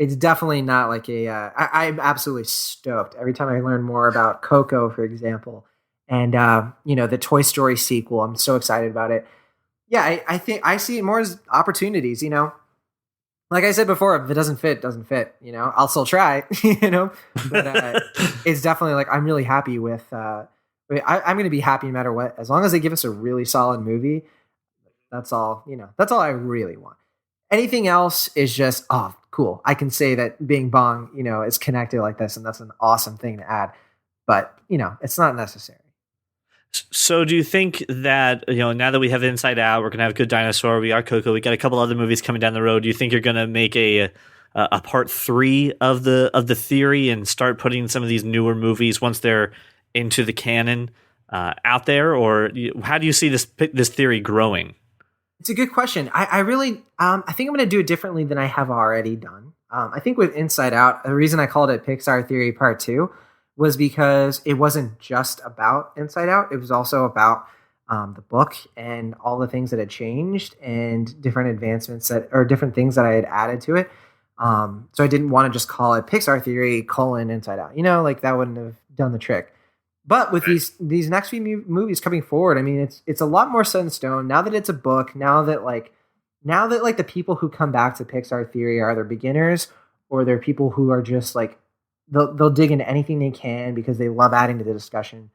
It's definitely not like I'm absolutely stoked every time I learn more about Coco, for example. And, the Toy Story sequel, I'm so excited about it. Yeah, I think I see it more as opportunities, Like I said before, if it doesn't fit, it doesn't fit, I'll still try, But it's definitely like I'm really happy with I'm going to be happy no matter what. As long as they give us a really solid movie, that's all I really want. Anything else is just, oh, cool. I can say that Bing Bong, is connected like this, and that's an awesome thing to add. But, it's not necessary. So do you think that, now that we have Inside Out, we're going to have Good Dinosaur, we got Coco, we got a couple other movies coming down the road, do you think you're going to make a part 3 of the theory and start putting some of these newer movies once they're into the canon out there? Or how do you see this theory growing? It's a good question. I really, I think I'm going to do it differently than I have already done. I think with Inside Out, the reason I called it Pixar Theory Part 2 was because it wasn't just about Inside Out. It was also about the book and all the things that had changed and different advancements or different things that I had added to it. So I didn't want to just call it Pixar Theory : Inside Out. Like that wouldn't have done the trick. But with these next few movies coming forward, I mean, it's a lot more set in stone now that it's a book. Now that the people who come back to Pixar Theory are either beginners or they're people who are just like they'll dig into anything they can because they love adding to the discussion.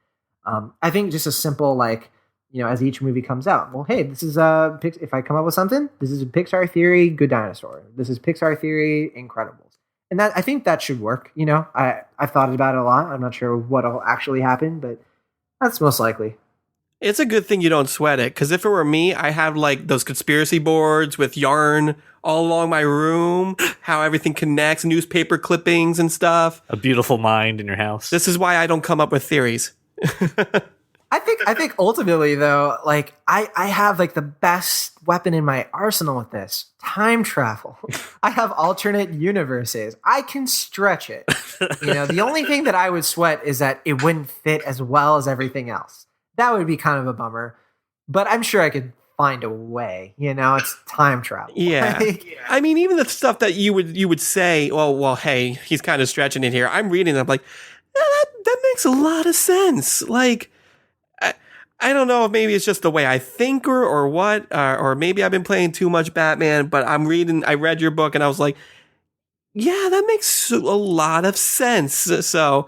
I think just a simple as each movie comes out, well, hey, this is if I come up with something, this is a Pixar Theory Good Dinosaur. This is Pixar Theory Incredibles, and that I think that should work. You know, I've thought about it a lot. I'm not sure what'll actually happen, but that's most likely. It's a good thing you don't sweat it, because if it were me, I have like those conspiracy boards with yarn all along my room, how everything connects, newspaper clippings and stuff. A beautiful mind in your house. This is why I don't come up with theories. I think ultimately though, like I have like the best weapon in my arsenal with this. Time travel. I have alternate universes. I can stretch it. You know, the only thing that I would sweat is that it wouldn't fit as well as everything else. That would be kind of a bummer. But I'm sure I could find a way. You know, it's time travel. Yeah. I mean, even the stuff that you would say, well, hey, he's kind of stretching it here. I'm reading it, I'm like, that makes a lot of sense. Like, I don't know if maybe it's just the way I think or what, or maybe I've been playing too much Batman, but I read your book and I was like, yeah, that makes a lot of sense. So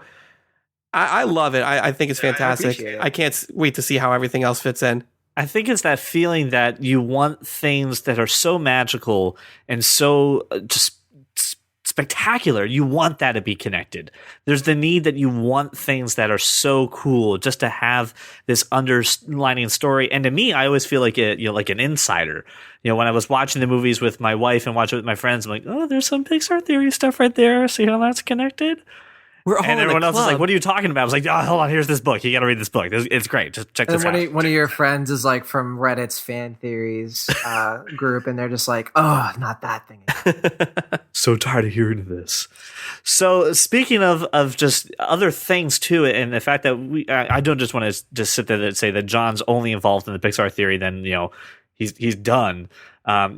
I love it. I think it's fantastic. I can't wait to see how everything else fits in. I think it's that feeling that you want things that are so magical and so just spectacular. You want that to be connected. There's the need that you want things that are so cool just to have this underlining story. And to me, I always feel like like an insider. You know, when I was watching the movies with my wife and watching it with my friends, I'm like, oh, there's some Pixar theory stuff right there. See how that's connected? And everyone else is like, what are you talking about? I was like, oh, hold on, here's this book. You got to read this book. It's great. Just check this out. One of your friends is like from Reddit's fan theories group, and they're just like, oh, not that thing. So tired of hearing this. So speaking of just other things too, and the fact that I don't just want to just sit there and say that John's only involved in the Pixar theory, then, you know, he's done.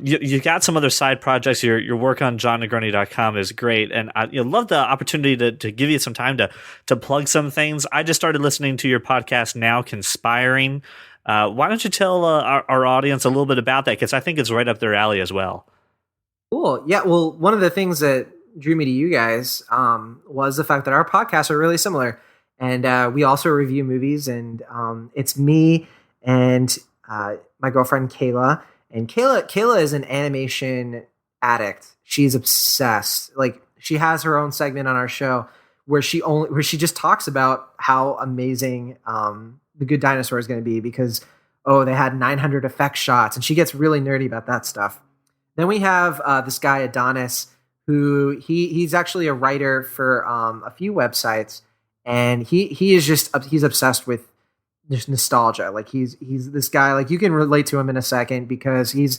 You got some other side projects. Your work on johnnegroni.com is great, and I love the opportunity to give you some time to plug some things. I just started listening to your podcast now, Conspiring. Why don't you tell our audience a little bit about that, because I think it's right up their alley as well. Cool. Yeah. Well, one of the things that drew me to you guys was the fact that our podcasts are really similar, and we also review movies. And it's me and my girlfriend Kayla. And Kayla is an animation addict. She's obsessed. Like, she has her own segment on our show where she just talks about how amazing The Good Dinosaur is going to be, because they had 900 effect shots, and she gets really nerdy about that stuff. Then we have this guy Adonis, who he's actually a writer for a few websites, and he's obsessed with just nostalgia. Like, he's this guy, like, you can relate to him in a second, because he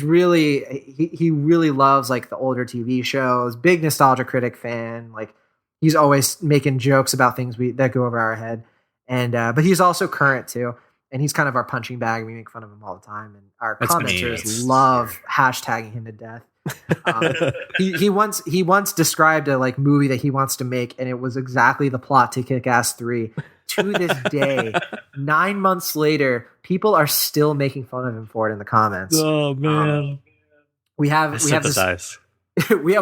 really loves like the older TV shows, big nostalgia critic fan. Like, he's always making jokes about things that go over our head. And but he's also current too, and he's kind of our punching bag. We make fun of him all the time, and our commenters love hashtagging him to death. He once described a like movie that he wants to make, and it was exactly the plot to Kick-Ass 3. To this day, 9 months later, people are still making fun of him for it in the comments. Oh man, we have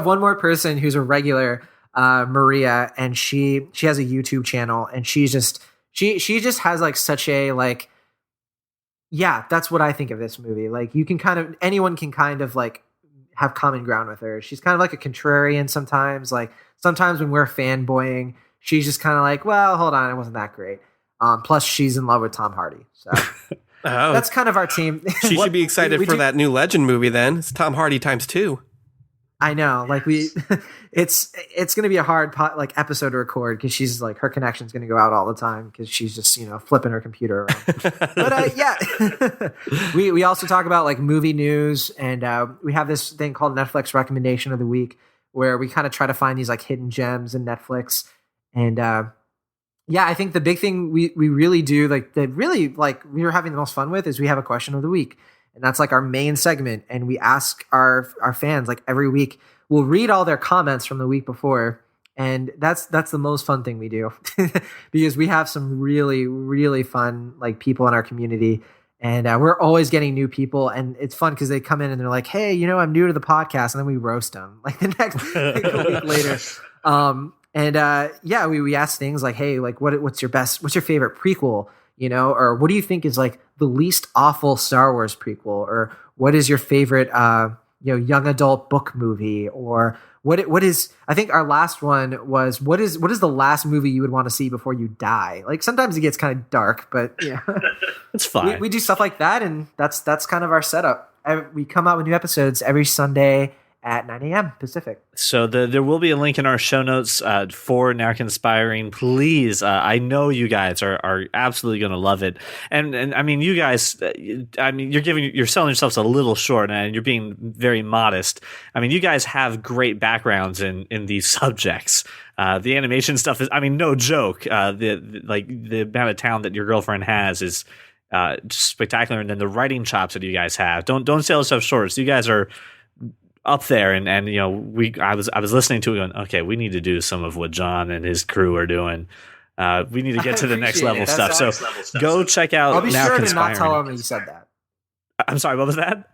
one more person who's a regular, Maria, and she has a YouTube channel, and she just has like such a like, yeah, that's what I think of this movie. Like, anyone can kind of like have common ground with her. She's kind of like a contrarian sometimes. Like, sometimes when we're fanboying, she's just kind of like, well, hold on, it wasn't that great. Plus, she's in love with Tom Hardy, so that's kind of our team. She should be excited for that new Legend movie. Then it's Tom Hardy times 2. I know, like it's going to be a hard episode to record, because she's like, her connection's going to go out all the time, because she's just flipping her computer around. But yeah, we also talk about like movie news, and we have this thing called Netflix Recommendation of the Week, where we kind of try to find these like hidden gems in Netflix. And yeah, I think the big thing we really do, like, that really like we were having the most fun with, is we have a question of the week. And that's like our main segment. And we ask our fans like every week. We'll read all their comments from the week before. And that's the most fun thing we do, because we have some really, really fun like people in our community. And we're always getting new people. And it's fun because they come in and they're like, hey, I'm new to the podcast. And then we roast them like the next a week later. Yeah, we ask things like, hey, like what's your favorite prequel? Or what do you think is like the least awful Star Wars prequel? Or what is your favorite young adult book movie, or what is, I think our last one was, what is the last movie you would want to see before you die? Like sometimes it gets kind of dark, but yeah, it's fine. We do stuff like that, and that's kind of our setup. We come out with new episodes every Sunday at 9 a.m. Pacific. So there will be a link in our show notes for Now Conspiring. Please, I know you guys are absolutely going to love it. And I mean, you guys, you're selling yourselves a little short, and you're being very modest. I mean, you guys have great backgrounds in these subjects. The animation stuff is, I mean, no joke. The amount of talent that your girlfriend has is just spectacular, and then the writing chops that you guys have. Don't sell yourself short. So you guys are up there, and I was listening to it going, okay, we need to do some of what John and his crew are doing. We need to get to the next level stuff. So go check out. I'll be Now sure Conspiring. to not tell them you said that. I'm sorry, what was that?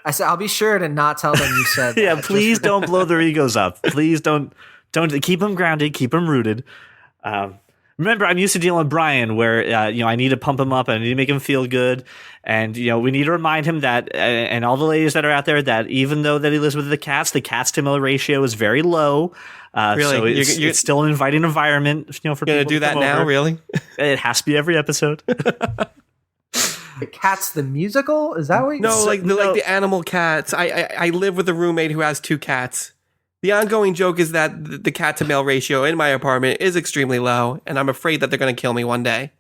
I said I'll be sure to not tell them you said that. Yeah, please don't blow their egos up. Please don't keep them grounded, keep them rooted. Remember, I'm used to dealing with Brian, where I need to pump him up, and I need to make him feel good, and we need to remind him that, and all the ladies that are out there, that even though that he lives with the cats to male ratio is very low. Really, so it's still an inviting environment. For people to do that now, over. really? It has to be every episode. The Cats the musical? Is that what you No, like the animal cats. I live with a roommate who has 2 cats. The ongoing joke is that the cat to male ratio in my apartment is extremely low, and I'm afraid that they're going to kill me one day.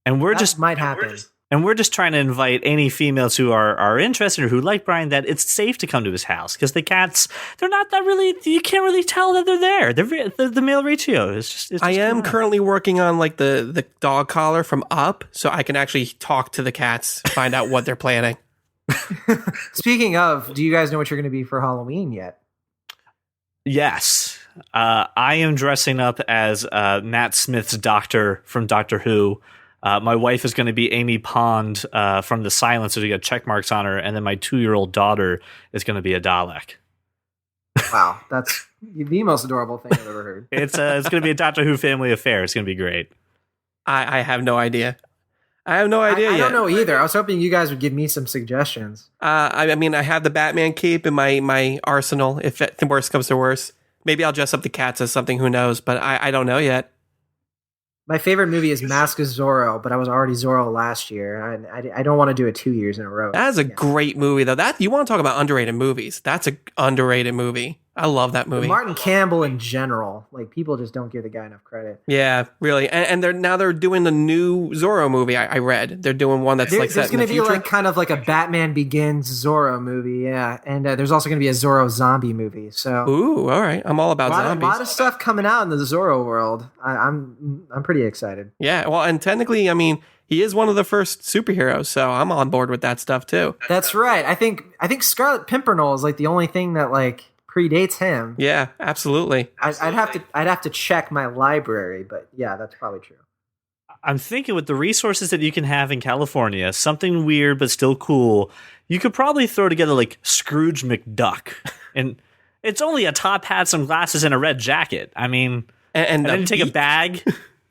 And we're that just might happen. And we're just trying to invite any females who are interested or who like Brian, that it's safe to come to his house, because the cats, they're not that really, you can't really tell that they're there. The male ratio is just I am currently working on like the dog collar from Up, so I can actually talk to the cats, find out what they're planning. Speaking of, do you guys know what you're going to be for Halloween yet? Yes. I am dressing up as Matt Smith's doctor from Doctor Who. My wife is going to be Amy Pond from The Silence, so she got check marks on her, and then my 2-year-old daughter is going to be a Dalek. Wow, that's the most adorable thing I've ever heard. It's going to be a Doctor Who family affair. It's going to be great. I have no idea. I have no idea I yet. don't know either. I was hoping you guys would give me some suggestions. I mean, I have the Batman cape in my arsenal. If the worst comes to worst, maybe I'll dress up the cats as something. Who knows? But I don't know yet. My favorite movie is Mask of Zorro, but I was already Zorro last year. I don't want to do it 2 years in a row. That is a great movie, though. That you want to talk about underrated movies? That's an underrated movie. I love that movie. Martin Campbell in general, like people just don't give the guy enough credit. Yeah, really. And they're doing the new Zorro movie. I read they're doing one that's like there's set in the going to be future. like kind of like a Batman Begins Zorro movie, yeah. And there's also going to be a Zorro zombie movie. So ooh, all right. I'm all about zombies. A lot of stuff coming out in the Zorro world. I'm pretty excited. Yeah, well, and technically, I mean, he is one of the first superheroes, so I'm on board with that stuff too. That's right. I think Scarlet Pimpernel is like the only thing that like predates him. Yeah, absolutely. I'd have to check my library, but yeah, that's probably true. I'm thinking with the resources that you can have in California, something weird but still cool, you could probably throw together like Scrooge McDuck. And it's only a top hat, some glasses, and a red jacket. I mean, and then you take a bag.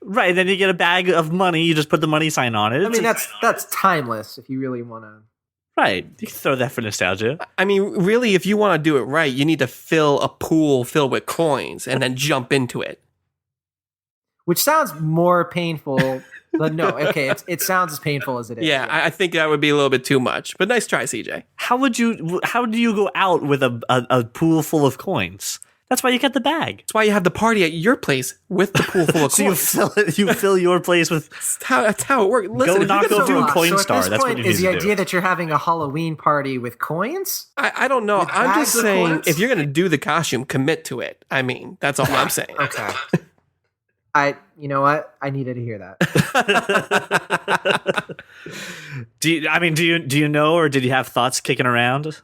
Right, then you get a bag of money, you just put the money sign on it. I mean, that's timeless if you really want to. Right, you can throw that for nostalgia. I mean, really, if you want to do it right, you need to fill a pool filled with coins and then jump into it. Which sounds more painful, but no, okay, it sounds as painful as it is. Yeah, I think that would be a little bit too much, but nice try, CJ. How do you go out with a pool full of coins? That's why you get the bag. That's why you have the party at your place with the pool full of coins. So you fill your place with. That's how it works. Listen, go knock over a coin star. That's what you need to do. Is the idea that you're having a Halloween party with coins? I don't know. I'm just saying, coins? if you're going to do the costume, commit to it. I mean, that's all I'm saying. Okay. You know what? I needed to hear that. Do you know, or did you have thoughts kicking around?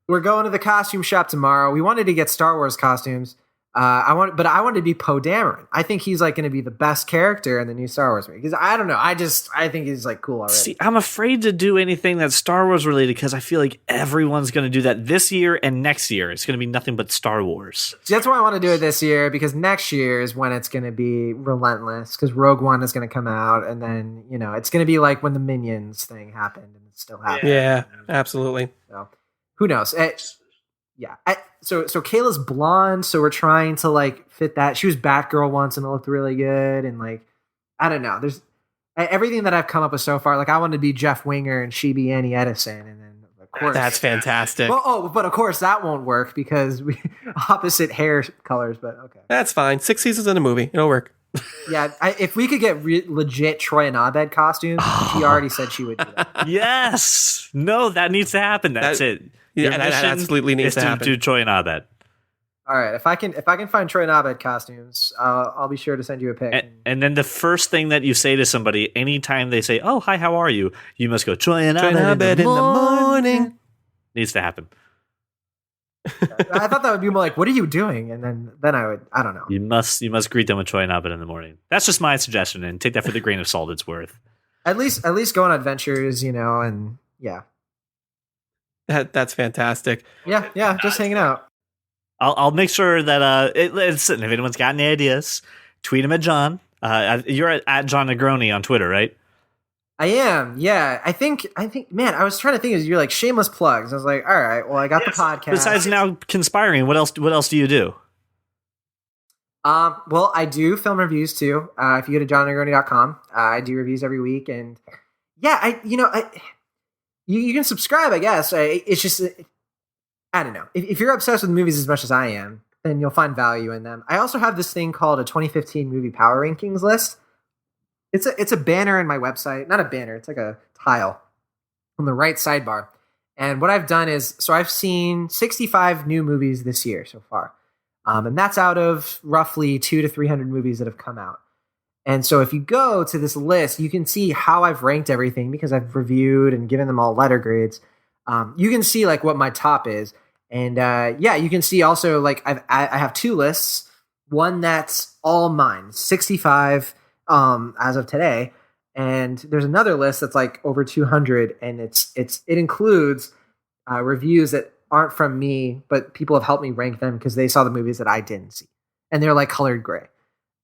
We're going to the costume shop tomorrow. We wanted to get Star Wars costumes. I wanted to be Poe Dameron. I think he's like going to be the best character in the new Star Wars movie. Because I don't know, I think he's like cool already. See, I'm afraid to do anything that's Star Wars related because I feel like everyone's going to do that this year and next year. It's going to be nothing but Star Wars. See, that's why I want to do it this year, because next year is when it's going to be relentless. Because Rogue One is going to come out, and then it's going to be like when the Minions thing happened, and it's still happening. Yeah, absolutely. So who knows? yeah. So Kayla's blonde, so we're trying to like fit that. She was Batgirl once, and it looked really good. And like, I don't know. There's everything that I've come up with so far. Like, I wanted to be Jeff Winger and she be Annie Edison, and then of course That's fantastic. Well, but of course that won't work because we opposite hair colors. But okay, That's fine. 6 seasons in a movie. It'll work. yeah. If we could get legit Troy and Abed costumes, she already said she would do that. Yes. No, that needs to happen. That's it. Yeah, Your that mission absolutely needs is to happen. do Troy and Abed. All right, if I can find Troy and Abed costumes, I'll be sure to send you a pic. And then the first thing that you say to somebody, anytime they say, "Oh, hi, how are you?" you must go, "Troy and Abed in the morning." Needs to happen. I thought that would be more like, "What are you doing?" And then I don't know. You must greet them with Troy and Abed in the morning. That's just my suggestion, and take that for the grain of salt it's worth. At least go on adventures, and yeah. That's fantastic. Yeah, just hanging out. I'll make sure that listen, if anyone's got any ideas, tweet them at John. You're at John Negroni on Twitter, right? I am. Yeah, I think. Man, I was trying to think. You're like shameless plugs. I was like, all right. Well, I got the podcast. Besides now conspiring, what else do you do? Well, I do film reviews too. If you go to johnnegroni.com, I do reviews every week, and yeah, you can subscribe. I guess it's just. I don't know. If you're obsessed with movies as much as I am, then you'll find value in them. I also have this thing called a 2015 movie power rankings list. It's a banner in my website. Not a banner. It's like a tile on the right sidebar. And what I've done is, so I've seen 65 new movies this year so far. And that's out of roughly 200 to 300 movies that have come out. And so if you go to this list, you can see how I've ranked everything because I've reviewed and given them all letter grades. You can see like what my top is. And you can see also like I have two lists. One that's all mine, 65 as of today, and there's another list that's like over 200, and it includes reviews that aren't from me, but people have helped me rank them because they saw the movies that I didn't see, and they're like colored gray.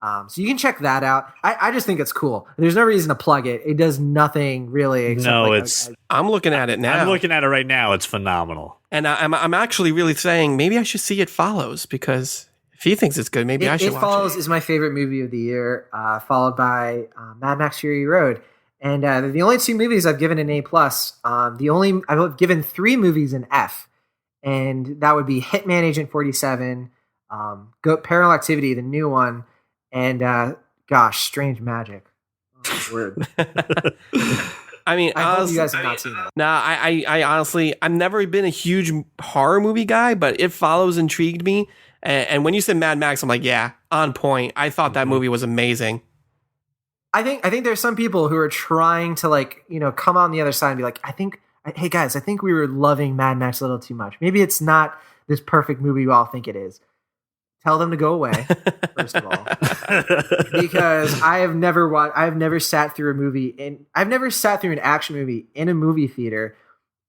So you can check that out. I just think it's cool. There's no reason to plug it. It does nothing really. Except I'm looking at it now. I'm looking at it right now. It's phenomenal. And I'm actually really saying maybe I should see It Follows, because if he thinks it's good, maybe I should watch it. It Follows is my favorite movie of the year, followed by Mad Max Fury Road. And the only two movies I've given an A+. I've given 3 movies an F. And that would be Hitman Agent 47, Paranormal Activity, the new one, and Strange Magic. Oh, word. I mean, I hope you guys have not seen that. Nah, I honestly, I've never been a huge horror movie guy, but It Follows intrigued me. And when you said Mad Max, I'm like, yeah, on point. I thought that movie was amazing. I think there's some people who are trying to come on the other side and be like, hey guys, I think we were loving Mad Max a little too much. Maybe it's not this perfect movie you all think it is. Tell them to go away, first of all, because I've never sat through an action movie in a movie theater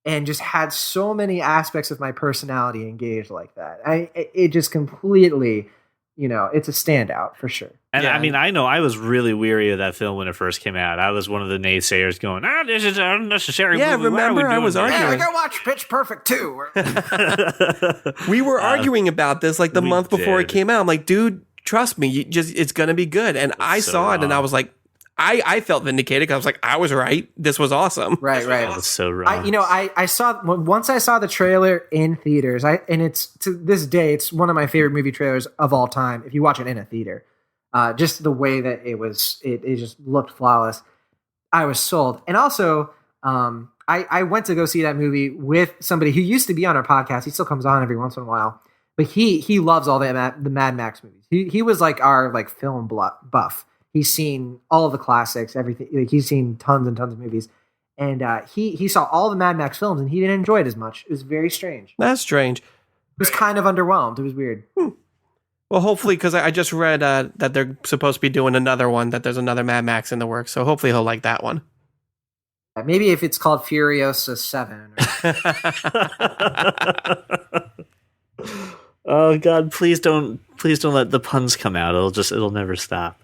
and just had so many aspects of my personality engaged like that. It just completely, it's a standout for sure. And yeah. I mean, I know I was really weary of that film when it first came out. I was one of the naysayers going, this is an unnecessary movie. Yeah, remember I was arguing. Yeah, I gotta watch Pitch Perfect too. We were arguing about this like the month before it came out. I'm like, dude, trust me, it's gonna be good. And I saw it and I was like, I felt vindicated because I was like, I was right. This was awesome. Right. That was so wrong. Once I saw the trailer in theaters, and it's to this day, it's one of my favorite movie trailers of all time. If you watch it in a theater, just the way that it just looked flawless. I was sold. And also, I went to go see that movie with somebody who used to be on our podcast. He still comes on every once in a while, but he loves all the Mad Max movies. He was like our film buff. He's seen all of the classics, everything. He's seen tons and tons of movies. And he saw all the Mad Max films, and he didn't enjoy it as much. It was very strange. That's strange. It was kind of underwhelmed. It was weird. Well, hopefully, because I just read that they're supposed to be doing another one, that there's another Mad Max in the works. So hopefully he'll like that one. Maybe if it's called Furiosa 7. Oh God, please don't let the puns come out. It'll never stop.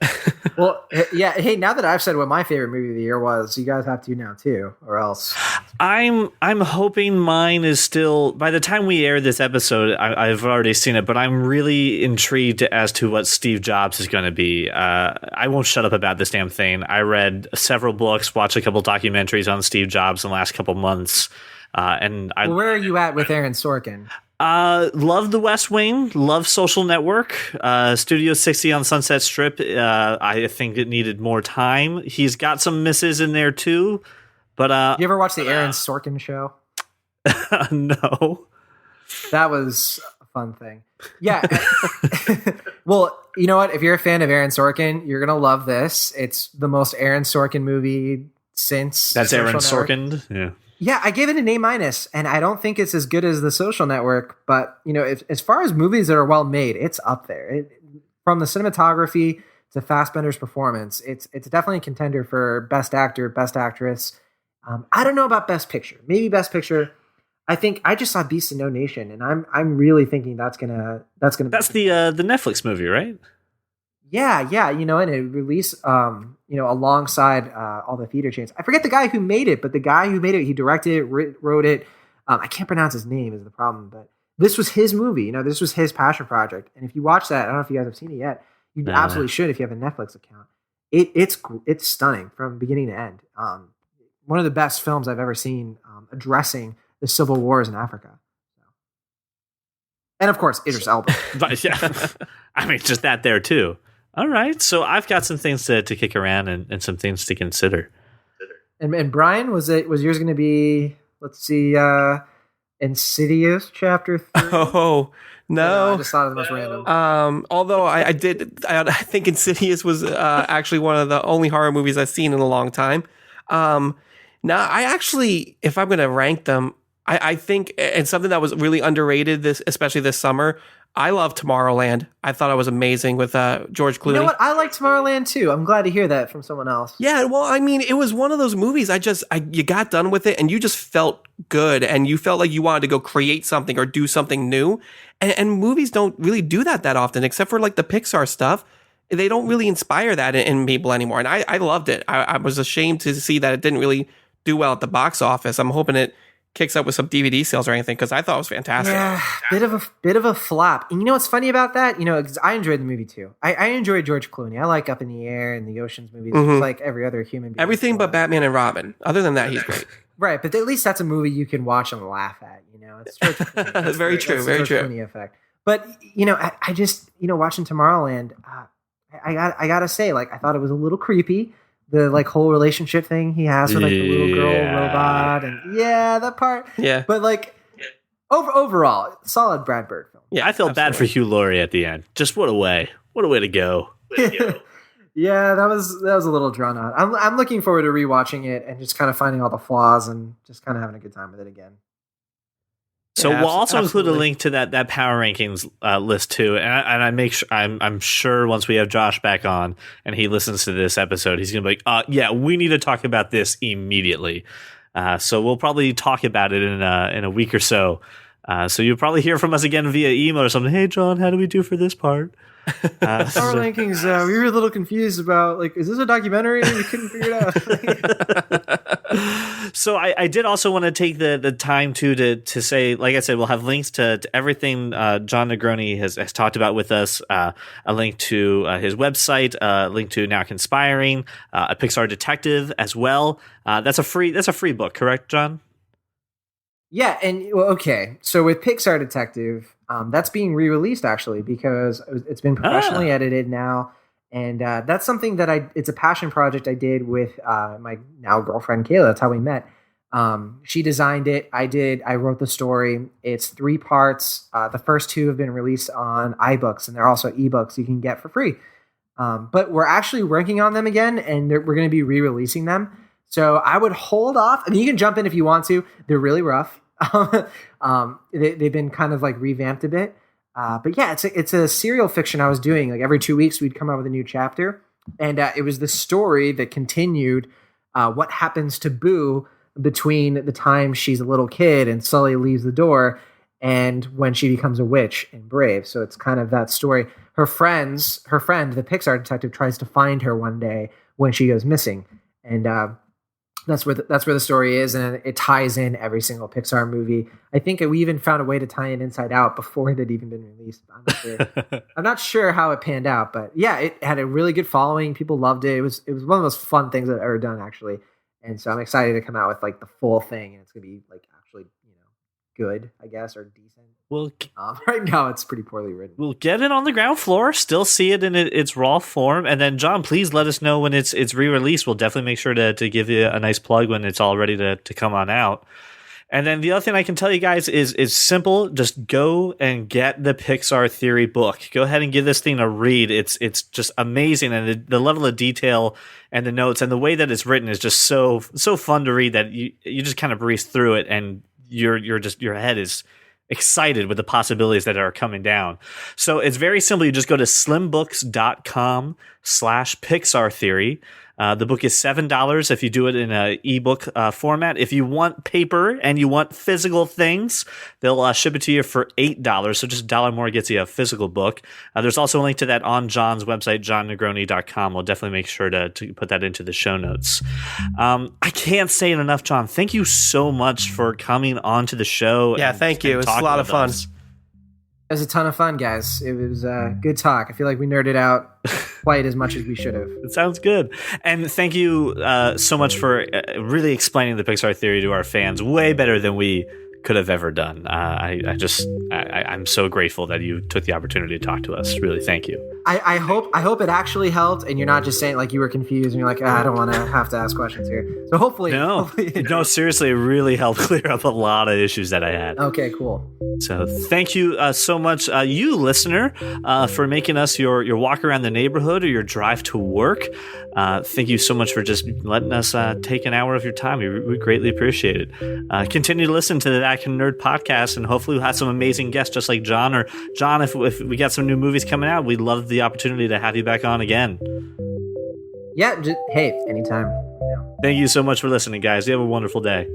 Well, yeah. Hey, now that I've said what my favorite movie of the year was, you guys have to now too, or else. I'm hoping mine is still. By the time we air this episode, I've already seen it, but I'm really intrigued as to what Steve Jobs is going to be. I won't shut up about this damn thing. I read several books, watched a couple documentaries on Steve Jobs in the last couple months, Where are you at with Aaron Sorkin? Love The West Wing, love Social Network, Studio 60 on Sunset Strip. I think it needed more time. He's got some misses in there too, but You ever watch the Aaron Sorkin show? no. That was a fun thing. Yeah. Well, you know what? If you're a fan of Aaron Sorkin, you're gonna love this. It's the most Aaron Sorkin movie since. That's Social Aaron Network. Sorkin. Yeah. Yeah, I gave it an A-, and I don't think it's as good as The Social Network. But as far as movies that are well made, it's up there. From the cinematography to Fassbender's performance, it's definitely a contender for Best Actor, Best Actress. I don't know about Best Picture. Maybe Best Picture. I think I just saw Beast of No Nation, and I'm really thinking that's gonna. That's the Netflix movie, right? Yeah, and it released, alongside all the theater chains. I forget the guy who made it, but the guy who made it, he directed it, wrote it. I can't pronounce his name is the problem, but this was his movie. This was his passion project. And if you watch that, I don't know if you guys have seen it yet. You absolutely should if you have a Netflix account. It's stunning from beginning to end. One of the best films I've ever seen addressing the civil wars in Africa. And of course, Idris Elba. But yeah, I mean, just that there too. All right, so I've got some things to kick around and some things to consider. And Brian, was yours going to be? Let's see, Insidious Chapter 3? Oh no! I just thought of the most random. Although I think Insidious was actually one of the only horror movies I've seen in a long time. Now I actually, if I'm going to rank them, I think, and something that was really underrated especially this summer, I love Tomorrowland. I thought it was amazing with George Clooney. You know what? I like Tomorrowland too. I'm glad to hear that from someone else. Yeah, well, I mean, it was one of those movies. You got done with it and you just felt good and you felt like you wanted to go create something or do something new. And movies don't really do that often, except for like the Pixar stuff. They don't really inspire that in people anymore. And I loved it. I was ashamed to see that it didn't really do well at the box office. I'm hoping it kicks up with some DVD sales or anything, because I thought it was fantastic. Yeah, bit of a flop. And you know what's funny about that? 'Cause I enjoyed the movie too. I enjoyed George Clooney. I like Up in the Air and the Ocean's movies, just like every other human being. Everything but Batman and Robin. Other than that, he's great. Right, but at least that's a movie you can watch and laugh at. It's George Clooney. That's very true. That's very the George true. Clooney effect. But I just watching Tomorrowland, I gotta say, like, I thought it was a little creepy. The like whole relationship thing he has with like the little girl robot, and that part. Yeah. But like overall, solid Brad Bird film. Yeah, I felt bad for Hugh Laurie at the end. Just what a way to go. Yeah, that was a little drawn out. I'm looking forward to rewatching it and just kind of finding all the flaws and just kind of having a good time with it again. So Yeah, we'll also include a absolutely. link to that power rankings list too, and I make sure I'm sure once we have Josh back on and he listens to this episode, he's gonna be like, yeah, we need to talk about this immediately. So we'll probably talk about it in a week or so. So you'll probably hear from us again via email or something. Hey, John, how do we do for this part? Power rankings. We were a little confused about, like, is this a documentary? We couldn't figure it out. So I did also want to take the time to say, like I said, we'll have links to everything John Negroni has talked about with us. A link to his website, a link to Now Conspiring, a Pixar Detective as well. That's a free book, correct, John? Yeah, and well, okay. So with Pixar Detective, that's being re-released actually because it's been professionally edited now, and that's something that it's a passion project I did with my now girlfriend Kayla. That's how we met. She designed it. I wrote the story. It's 3 parts. The first 2 have been released on iBooks, and they're also ebooks you can get for free. But we're actually working on them again, and we're going to be re-releasing them. So I would hold off. I mean, you can jump in if you want to. They're really rough. They've been kind of like revamped a bit. But yeah, it's a serial fiction I was doing. Like every 2 weeks, we'd come out with a new chapter. And it was the story that continued what happens to Boo between the time she's a little kid and Sully leaves the door and when she becomes a witch in Brave. So it's kind of that story. Her friend, the Pixar detective, tries to find her one day when she goes missing, and that's where the story is, and it ties in every single Pixar movie. I think we even found a way to tie in Inside Out before it had even been released. I'm not sure how it panned out, but yeah, it had a really good following. People loved it. It was one of the most fun things I've ever done, actually. And so I'm excited to come out with like the full thing, and it's gonna be like actually good, I guess, or decent. Well, right now it's pretty poorly written. We'll get it on the ground floor, still see it in its raw form, and then John, please let us know when it's re-released. We'll definitely make sure to give you a nice plug when it's all ready to come on out. And then the other thing I can tell you guys is simple. Just go and get the Pixar Theory book. Go ahead and give this thing a read. It's just amazing, and the level of detail and the notes and the way that it's written is just so fun to read that you just kind of breeze through it, and your head is excited with the possibilities that are coming down. So it's very simple. You just go to slimbooks.com/Pixar Theory. The book is $7 if you do it in an ebook format. If you want paper and you want physical things, they'll ship it to you for $8. So just $1 more gets you a physical book. There's also a link to that on John's website, johnnegroni.com. We'll definitely make sure to put that into the show notes. I can't say it enough, John. Thank you so much for coming on to the show. Yeah, thank you. It was a lot of fun. It was a ton of fun, guys. It was a good talk. I feel like we nerded out quite as much as we should have. It sounds good. And thank you so much for really explaining the Pixar Theory to our fans way better than we could have ever done. I'm so grateful that you took the opportunity to talk to us. Really, thank you. I hope it actually helped, and you're not just saying like you were confused and you're like, I don't want to have to ask questions here. So hopefully, no, seriously, it really helped clear up a lot of issues that I had. Okay, cool. So thank you so much, you listener, for making us your walk around the neighborhood or your drive to work. Thank you so much for just letting us take an hour of your time. We greatly appreciate it. Continue to listen to the That Can Nerd podcast, and hopefully we'll have some amazing guests just like John. Or John, if we got some new movies coming out, we'd love the opportunity to have you back on again. Yeah, hey, anytime. Yeah. Thank you so much for listening, guys. You have a wonderful day.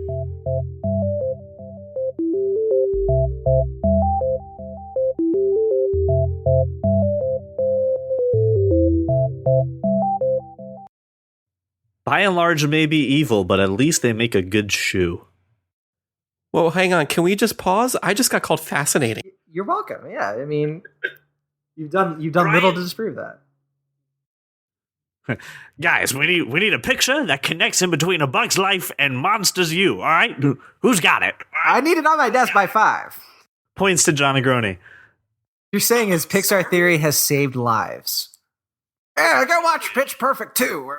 By and large, may be evil, but at least they make a good shoe. Well, hang on. Can we just pause? I just got called fascinating. You're welcome. Yeah, I mean, you've done little to disprove that. Guys, we need a picture that connects in between A Bug's Life and Monsters U. All right, who's got it? I need it on my desk by 5. Points to John Negroni. You're saying is Pixar Theory has saved lives. Yeah, go watch Pitch Perfect 2.